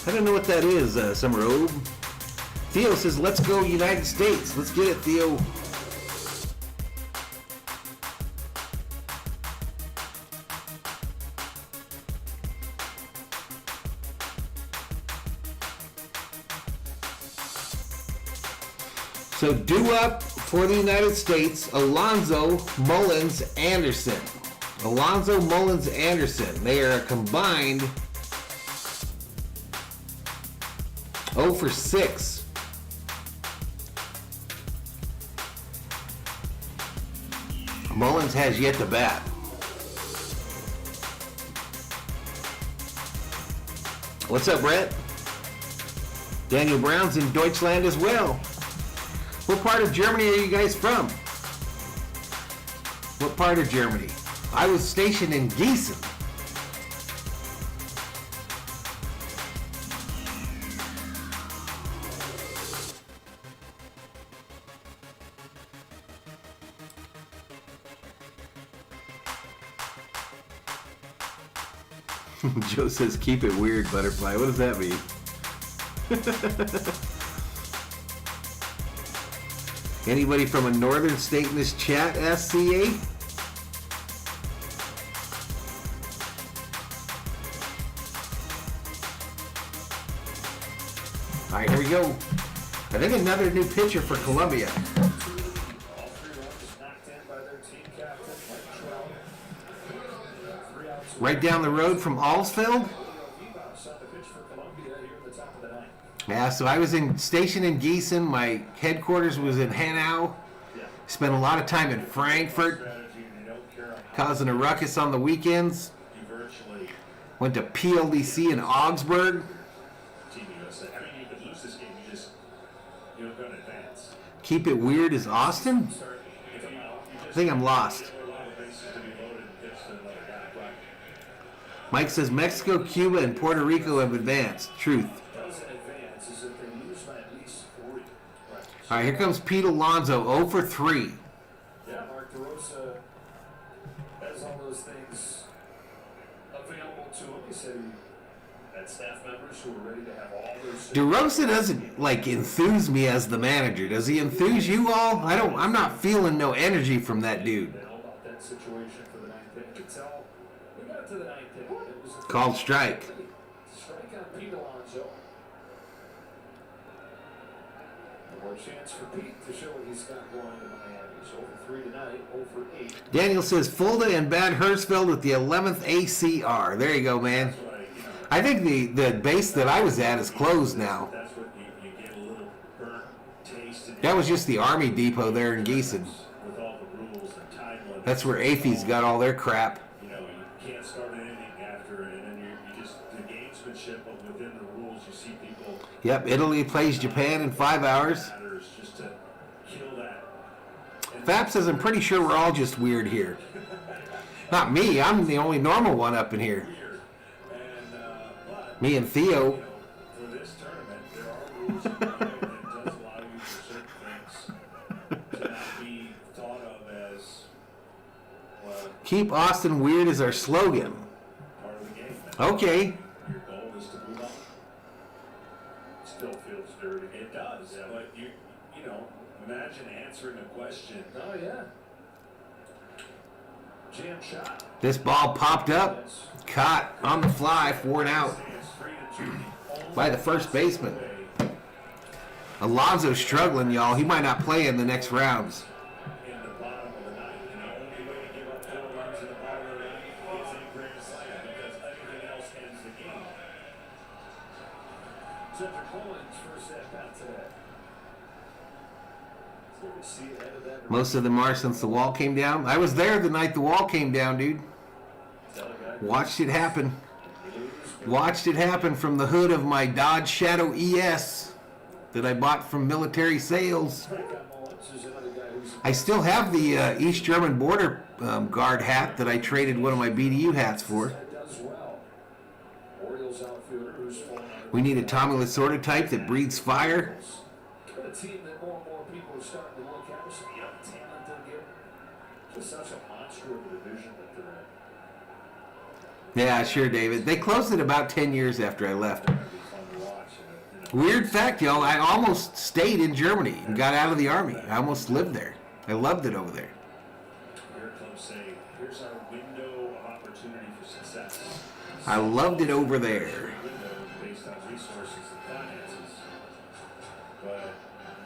I don't know what that is, Summer Ode. Theo says, let's go United States. Let's get it, Theo. So due up for the United States, Alonso, Mullins, Anderson. Alonso, Mullins, Anderson. They are a combined 0 for 6. Mullins has yet to bat. What's up, Brett? Daniel Brown's in Deutschland as well. What part of Germany are you guys from? What part of Germany? I was stationed in Gießen. Joe says, keep it weird, Butterfly. What does that mean? Anybody from a northern state in this chat, SCA? All right, here we go. I think another new pitcher for Colombia. All 3 runs knocked in by their team captain, Mike Trout. 3 outs. Right down the road from Allsfeld. Vivas on the pitch for Columbia here at the top of the 9th. Yeah, so I was stationed in Gießen. My headquarters was in Hanau. Spent a lot of time in Frankfurt, causing a ruckus on the weekends. Went to PLDC in Augsburg. You could lose this game, you don't go in advance. Keep it weird as Austin? I think I'm lost. Mike says Mexico, Cuba, and Puerto Rico have advanced. Truth. Doesn't advance is if they lose by at least 3. All right, here comes Pete Alonso, 0 for 3. Yeah, Mark DeRosa has all those things available to him. He said he had staff members who were ready to have all those. DeRosa doesn't enthuse me as the manager. Does he enthuse you all? I'm not feeling no energy from that dude. They know about that situation for the 9th inning. Until we got to the 9th inning, it was a Called strike. strike on Pete Alonso. More chance for Pete to show what he's got going to Miami. He's 0 for 3 tonight, 0 for 8. Daniel says Fulda and Bad Hersfeld at the 11th ACR. There you go, man. I think the base that I was at is closed now. That's what you get a little burnt taste. That was just the Army Depot there in Gießen. With all the rules and time limits. That's where AFI's got all their crap. You know, you can't start anything after it, and then you just, the gamesmanship of within the rules, you see people. Yep, Italy plays Japan in 5 hours. Matters just to kill that. Fap says I'm pretty sure we're all just weird here. Not me, I'm the only normal one up in here. Weird. And, but, Me and Theo. you know, for this tournament, there are rules in there that does allow you for certain things to not be thought of as, well, Keep Austin weird is our slogan. part of the game. Okay. Your goal is to move on. Still feels dirty. It does, but you know, imagine answering a question. Oh, yeah. Jam shot. This ball popped up, caught on the fly, 4 and out by the first baseman. Alonso's struggling, y'all. He might not play in the next rounds. In the bottom of the ninth, and the only way to give up 4 runs in the bottom of the ninth is a grand slam because everything else ends the game. Cedric Mullins first at bat today. So we see ahead of that. Most of them are since the wall came down. I was there the night the wall came down, dude. Watched it happen. Watched it happen from the hood of my Dodge Shadow ES that I bought from military sales. I still have the East German border guard hat that I traded one of my BDU hats for. We need a Tommy Lasorda type that breathes fire. A team that more and more people are starting to look at with some young talent they're getting. Just such a monster of a division that they're in. Yeah, sure, David. They closed it about 10 years after I left. Weird fact, y'all. I almost stayed in Germany and got out of the Army. I almost lived there. I loved it over there. Here comes saying, here's our window of opportunity for success. I loved it over there. Window based on resources and finances. But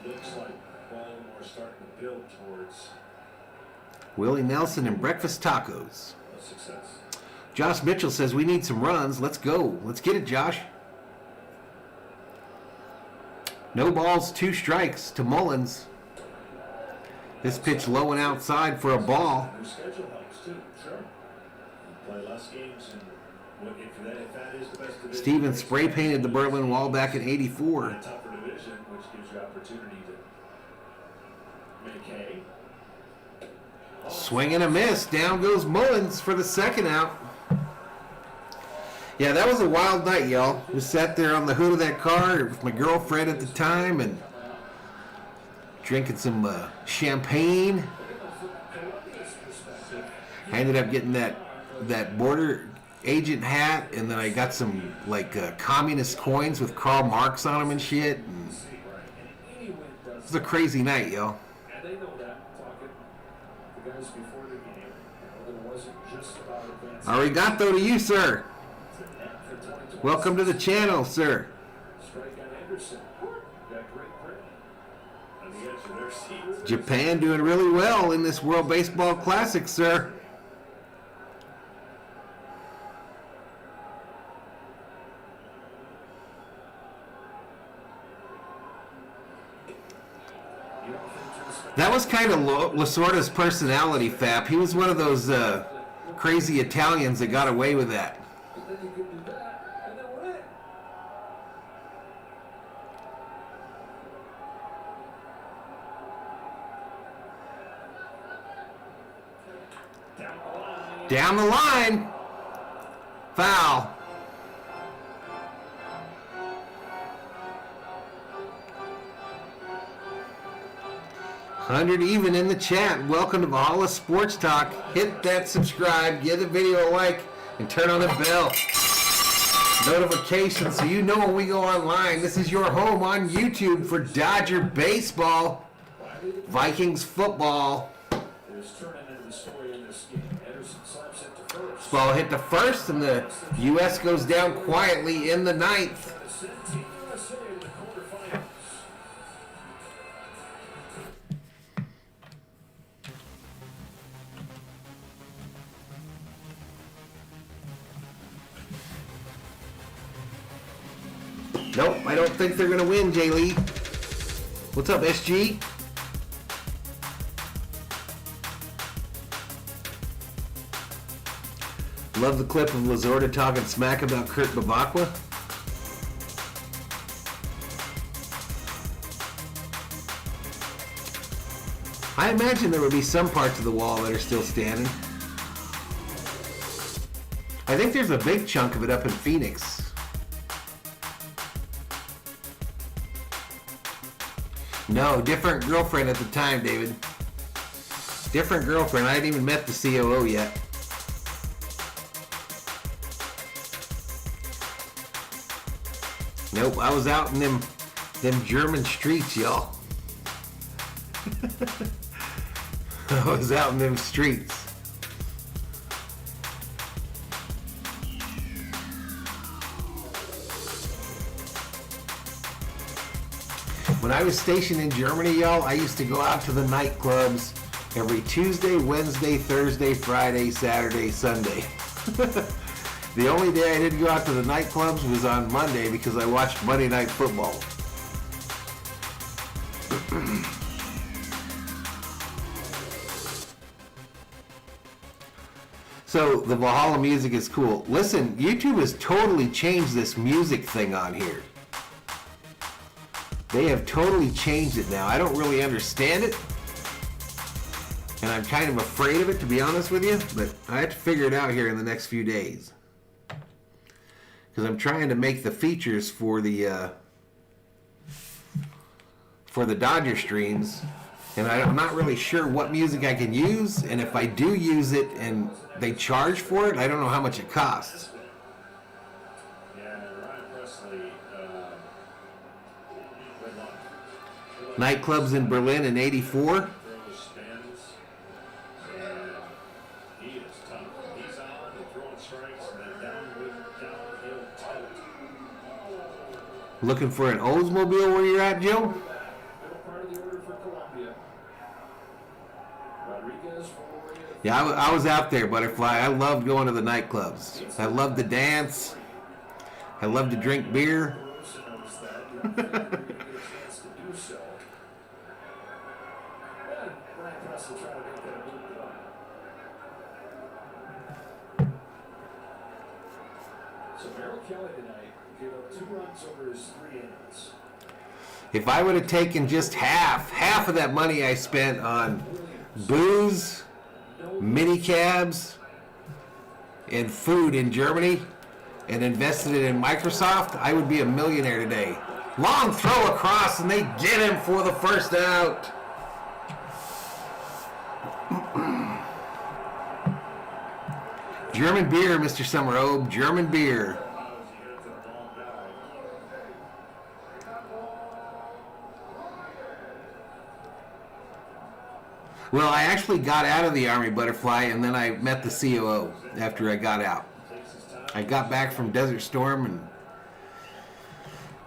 it looks like Baltimore starting to build towards Willie Nelson and breakfast tacos. a success. Josh Mitchell says we need some runs. Let's go. Let's get it, Josh. No balls, 2 strikes to Mullins. This pitch low and outside for a ball. New schedule helps too, sure. You play less games, and if that is the best division. Stevens spray painted the Berlin Wall back in '84. A tougher division, which gives you opportunity to make hay. Swing and a miss. Down goes Mullins for the second out. Yeah, that was a wild night, y'all. We sat there on the hood of that car with my girlfriend at the time and drinking some champagne. I ended up getting that border agent hat, and then I got some communist coins with Karl Marx on them and shit. And it was a crazy night, y'all. And they know that, talking the guys before the game. That it wasn't just about advancing. Arigato to you, sir. Welcome to the channel, sir. Strike on Anderson. Got great grip. On the edge of their seats. Japan doing really well in this World Baseball Classic, sir. That was kind of Lasorda's personality, Fap. He was one of those crazy Italians that got away with that. But then you could do that, and then we're in. Down the line. Foul. $100 even in the chat. Welcome to Valhalla Sports Talk. Hit that subscribe, give the video a like, and turn on the bell notifications so you know when we go online. This is your home on YouTube for Dodger baseball, Vikings football. There's turning into the story in this game. Anderson slaps it to first. Ball hit the first, and the U.S. goes down quietly in the ninth. Send Team USA to the quarterfinals. Nope, I don't think they're going to win, Jay Lee. What's up, SG? Love the clip of Lazorda talking smack about Kurt Bavakwa. I imagine there would be some parts of the wall that are still standing. I think there's a big chunk of it up in Phoenix. No, different girlfriend at the time, David. Different girlfriend. I hadn't even met the COO yet. Nope, I was out in them German streets, y'all. I was out in them streets. When I was stationed in Germany, y'all, I used to go out to the nightclubs every Tuesday, Wednesday, Thursday, Friday, Saturday, Sunday. The only day I didn't go out to the nightclubs was on Monday because I watched Monday Night Football. So the Valhalla music is cool. Listen, YouTube has totally changed this music thing on here. They have totally changed it now. I don't really understand it. And I'm kind of afraid of it, to be honest with you. But I have to figure it out here in the next few days. Because I'm trying to make the features for the Dodger streams. And I'm not really sure what music I can use. And if I do use it and they charge for it, I don't know how much it costs. Nightclubs in Berlin in '84. Looking for an Oldsmobile where you're at, Joe? Yeah, I was out there, Butterfly. I loved going to the nightclubs. I loved to dance. I loved to drink beer. If I would have taken just half of that money I spent on booze, minicabs, and food in Germany and invested it in Microsoft, I would be a millionaire today. Long throw across and they get him for the first out. German beer, Mr. Summerobe. German beer. Well, I actually got out of the Army, Butterfly, and then I met the COO after I got out. I got back from Desert Storm and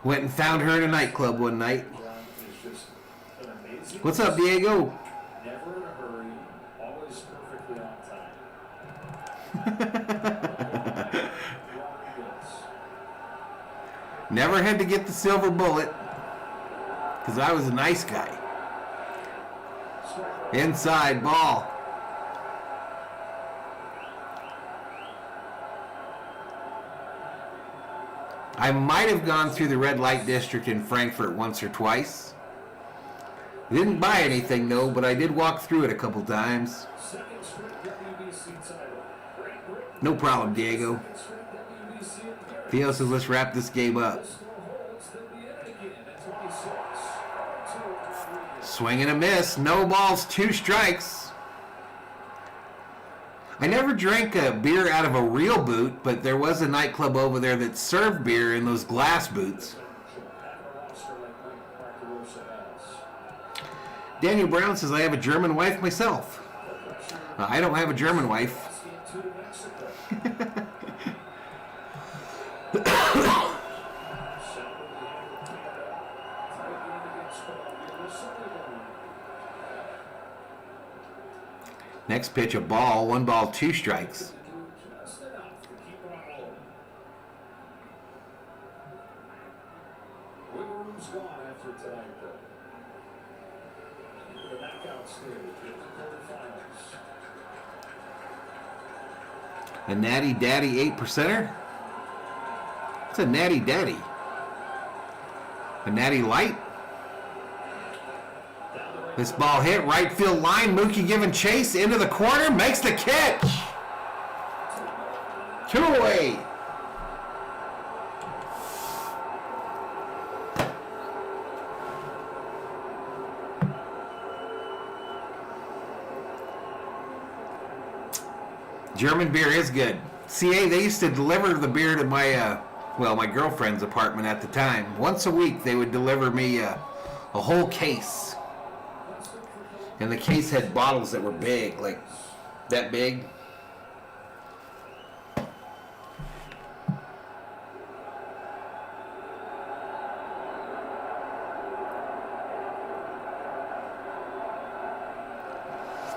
went and found her in a nightclub one night. What's up, Diego? Never in a hurry, always perfectly on time. Never had to get the silver bullet because I was a nice guy. Inside ball. I might have gone through the red light district in Frankfurt once or twice. Didn't buy anything though, but I did walk through it a couple times. No problem, Diego. Theo says let's wrap this game up. Swing and a miss. No balls, 2 strikes. I never drank a beer out of a real boot, but there was a nightclub over there that served beer in those glass boots. Daniel Brown says, I have a German wife myself. I don't have a German wife. Next pitch, a ball. 1 ball, 2 strikes. A Natty Daddy 8%er? What's a Natty Daddy? A Natty Light? This ball hit right field line. Mookie giving chase into the corner. Makes the catch. 2 away. German beer is good. CA, they used to deliver the beer to my, my girlfriend's apartment at the time. Once a week, they would deliver me a whole case. And the case had bottles that were big, like that big.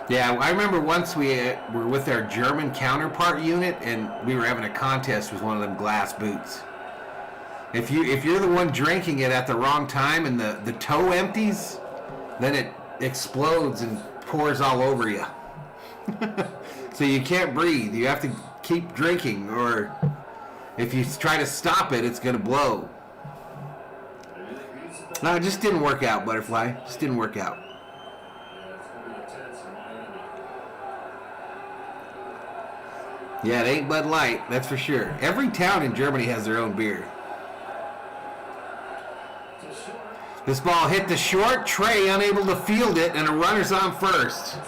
Yeah, I remember once we were with our German counterpart unit, and we were having a contest with one of them glass boots. If you're the one drinking it at the wrong time and the toe empties, then it explodes and pours all over you. So you can't breathe. You have to keep drinking, or if you try to stop it, it's going to blow. No, it just didn't work out, Butterfly. Just didn't work out. Yeah, it ain't Bud Light, that's for sure. Every town in Germany has their own beer. This ball hit the short. Trey unable to field it, and a runner's on first.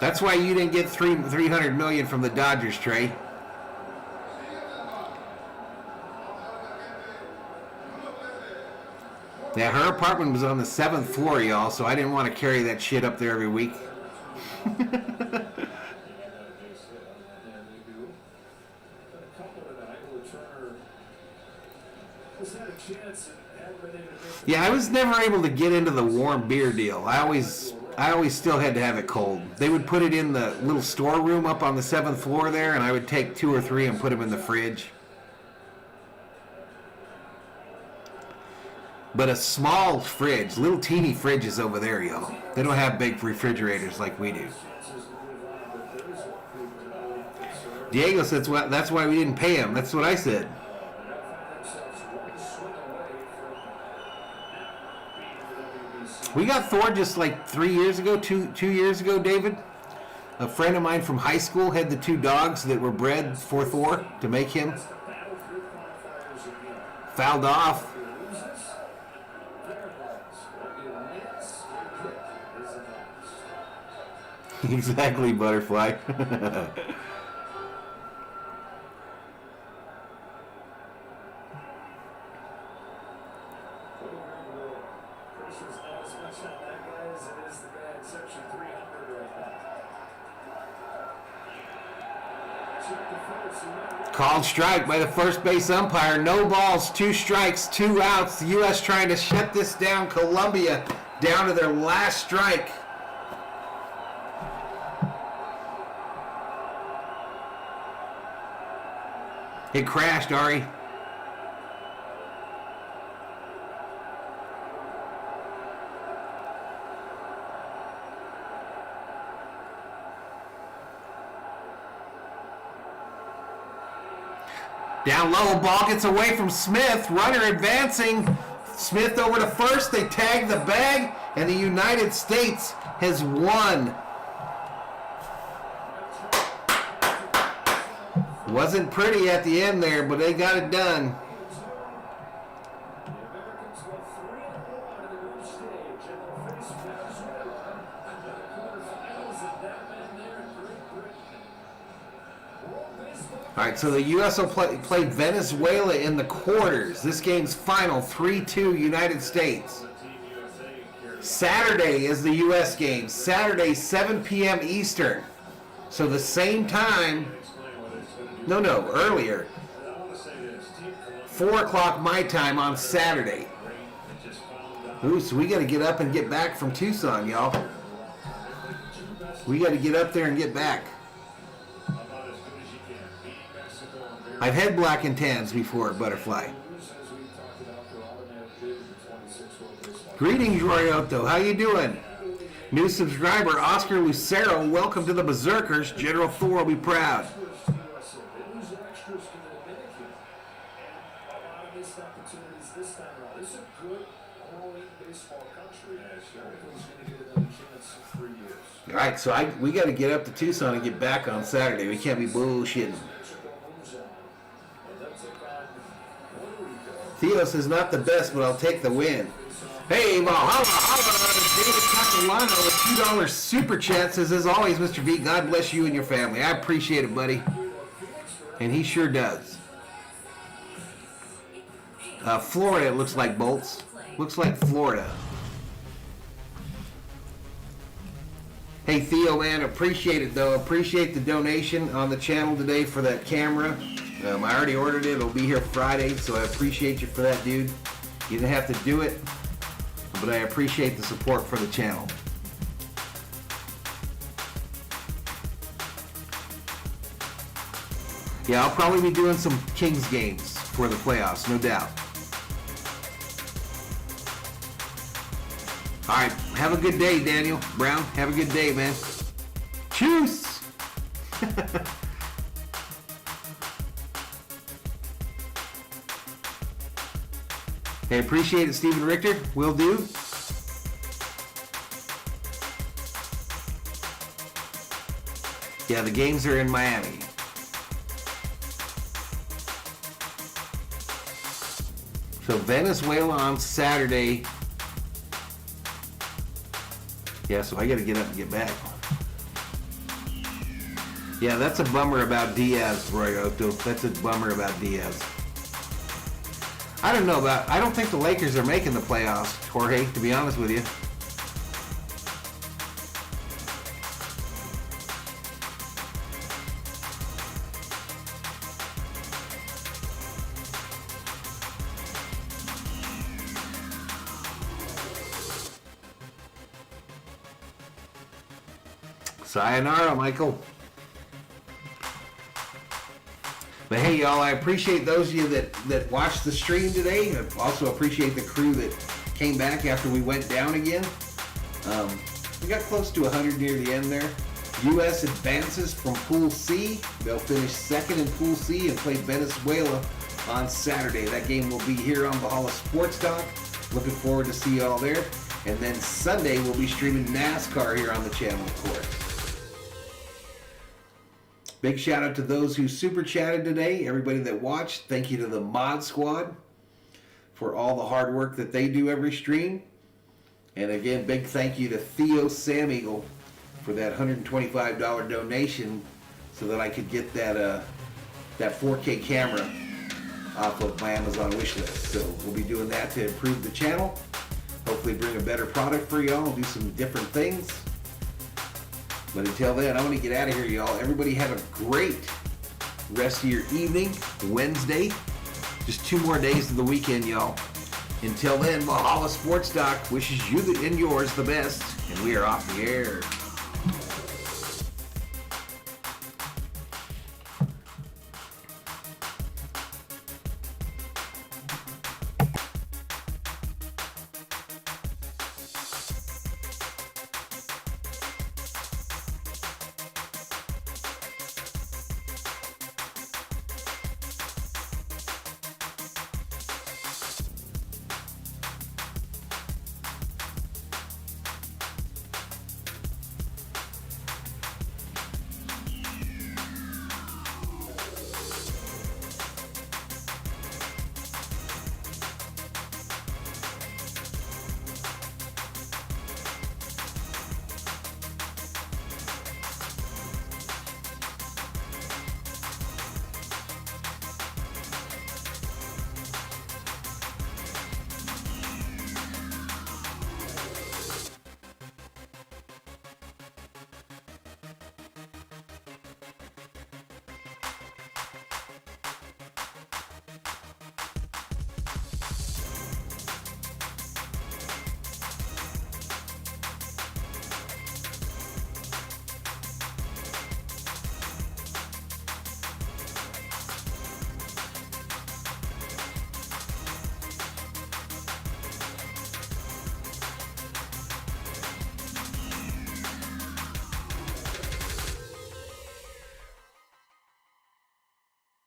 That's why you didn't get $300 million from the Dodgers, Trey. Yeah, her apartment was on the 7th floor, y'all, so I didn't want to carry that shit up there every week. Yeah, I was never able to get into the warm beer deal. I always still had to have it cold. They would put it in the little storeroom up on the 7th floor there, and I would take 2 or 3 and put them in the fridge. But a small fridge, little teeny fridges over there, y'all. They don't have big refrigerators like we do. Diego says that's why we didn't pay him. That's what I said. We got Thor just like 3 years ago, two years ago, David. A friend of mine from high school had the 2 dogs that were bred for Thor to make him. Fouled off. Exactly, Butterfly. Called strike by the first base umpire. No balls, 2 strikes, 2 outs. The U.S. trying to shut this down. Colombia down to their last strike. It crashed, Ari. Down low, ball gets away from Smith. Runner advancing. Smith over to first. They tag the bag, and the United States has won. Wasn't pretty at the end there, but they got it done. All right, so the U.S. will play Venezuela in the quarters. This game's final, 3-2 United States. Saturday is the U.S. game. Saturday, 7 p.m. Eastern. So the same time... No, earlier. 4 o'clock my time on Saturday. Ooh, so we got to get up and get back from Tucson, y'all. We got to get up there and get back. I've had black and tans before, Butterfly. Greetings, Roy Otto. How you doing? New subscriber, Oscar Lucero. Welcome to the Berserkers. General Thor will be proud. They lose extras to the Dominican. And a lot of missed opportunities this time around. This is a good, growing baseball country. America's going to get another chance in 3 years. All right, so we got to get up to Tucson and get back on Saturday. We can't be bullshitting. Theo says, not the best, but I'll take the win. Hey, Valhalla, David Catalano with $2 super chat says, as always, Mr. V, God bless you and your family. I appreciate it, buddy. And he sure does. Florida, it looks like, Bolts. Looks like Florida. Hey, Theo, man, appreciate it, though. Appreciate the donation on the channel today for that camera. I already ordered it. It'll be here Friday, so I appreciate you for that, dude. You didn't have to do it, but I appreciate the support for the channel. Yeah, I'll probably be doing some Kings games for the playoffs, no doubt. All right, have a good day, Daniel Brown. Have a good day, man. Cheers! Hey, appreciate it, Stephen Richter. Will do. Yeah, the games are in Miami. So Venezuela on Saturday. Yeah, so I got to get up and get back. Yeah, that's a bummer about Diaz, Roy Otto. That's a bummer about Diaz. I don't think the Lakers are making the playoffs, Jorge, to be honest with you. Sayonara, Michael. But hey, y'all, I appreciate those of you that watched the stream today. I also appreciate the crew that came back after we went down again. We got close to 100 near the end there. U.S. advances from Pool C. They'll finish second in Pool C and play Venezuela on Saturday. That game will be here on Valhalla Sports Talk. Looking forward to see y'all there. And then Sunday, we'll be streaming NASCAR here on the channel, of course. Big shout out to those who super chatted today, everybody that watched. Thank you to the Mod Squad for all the hard work that they do every stream. And again, big thank you to Theo Sam Eagle for that $125 donation so that I could get that 4K camera off of my Amazon wish list. So we'll be doing that to improve the channel. Hopefully bring a better product for y'all, do some different things. But until then, I'm going to get out of here, y'all. Everybody have a great rest of your evening, Wednesday. Just 2 more days of the weekend, y'all. Until then, Valhalla Sports Talk wishes you and yours the best, and we are off the air.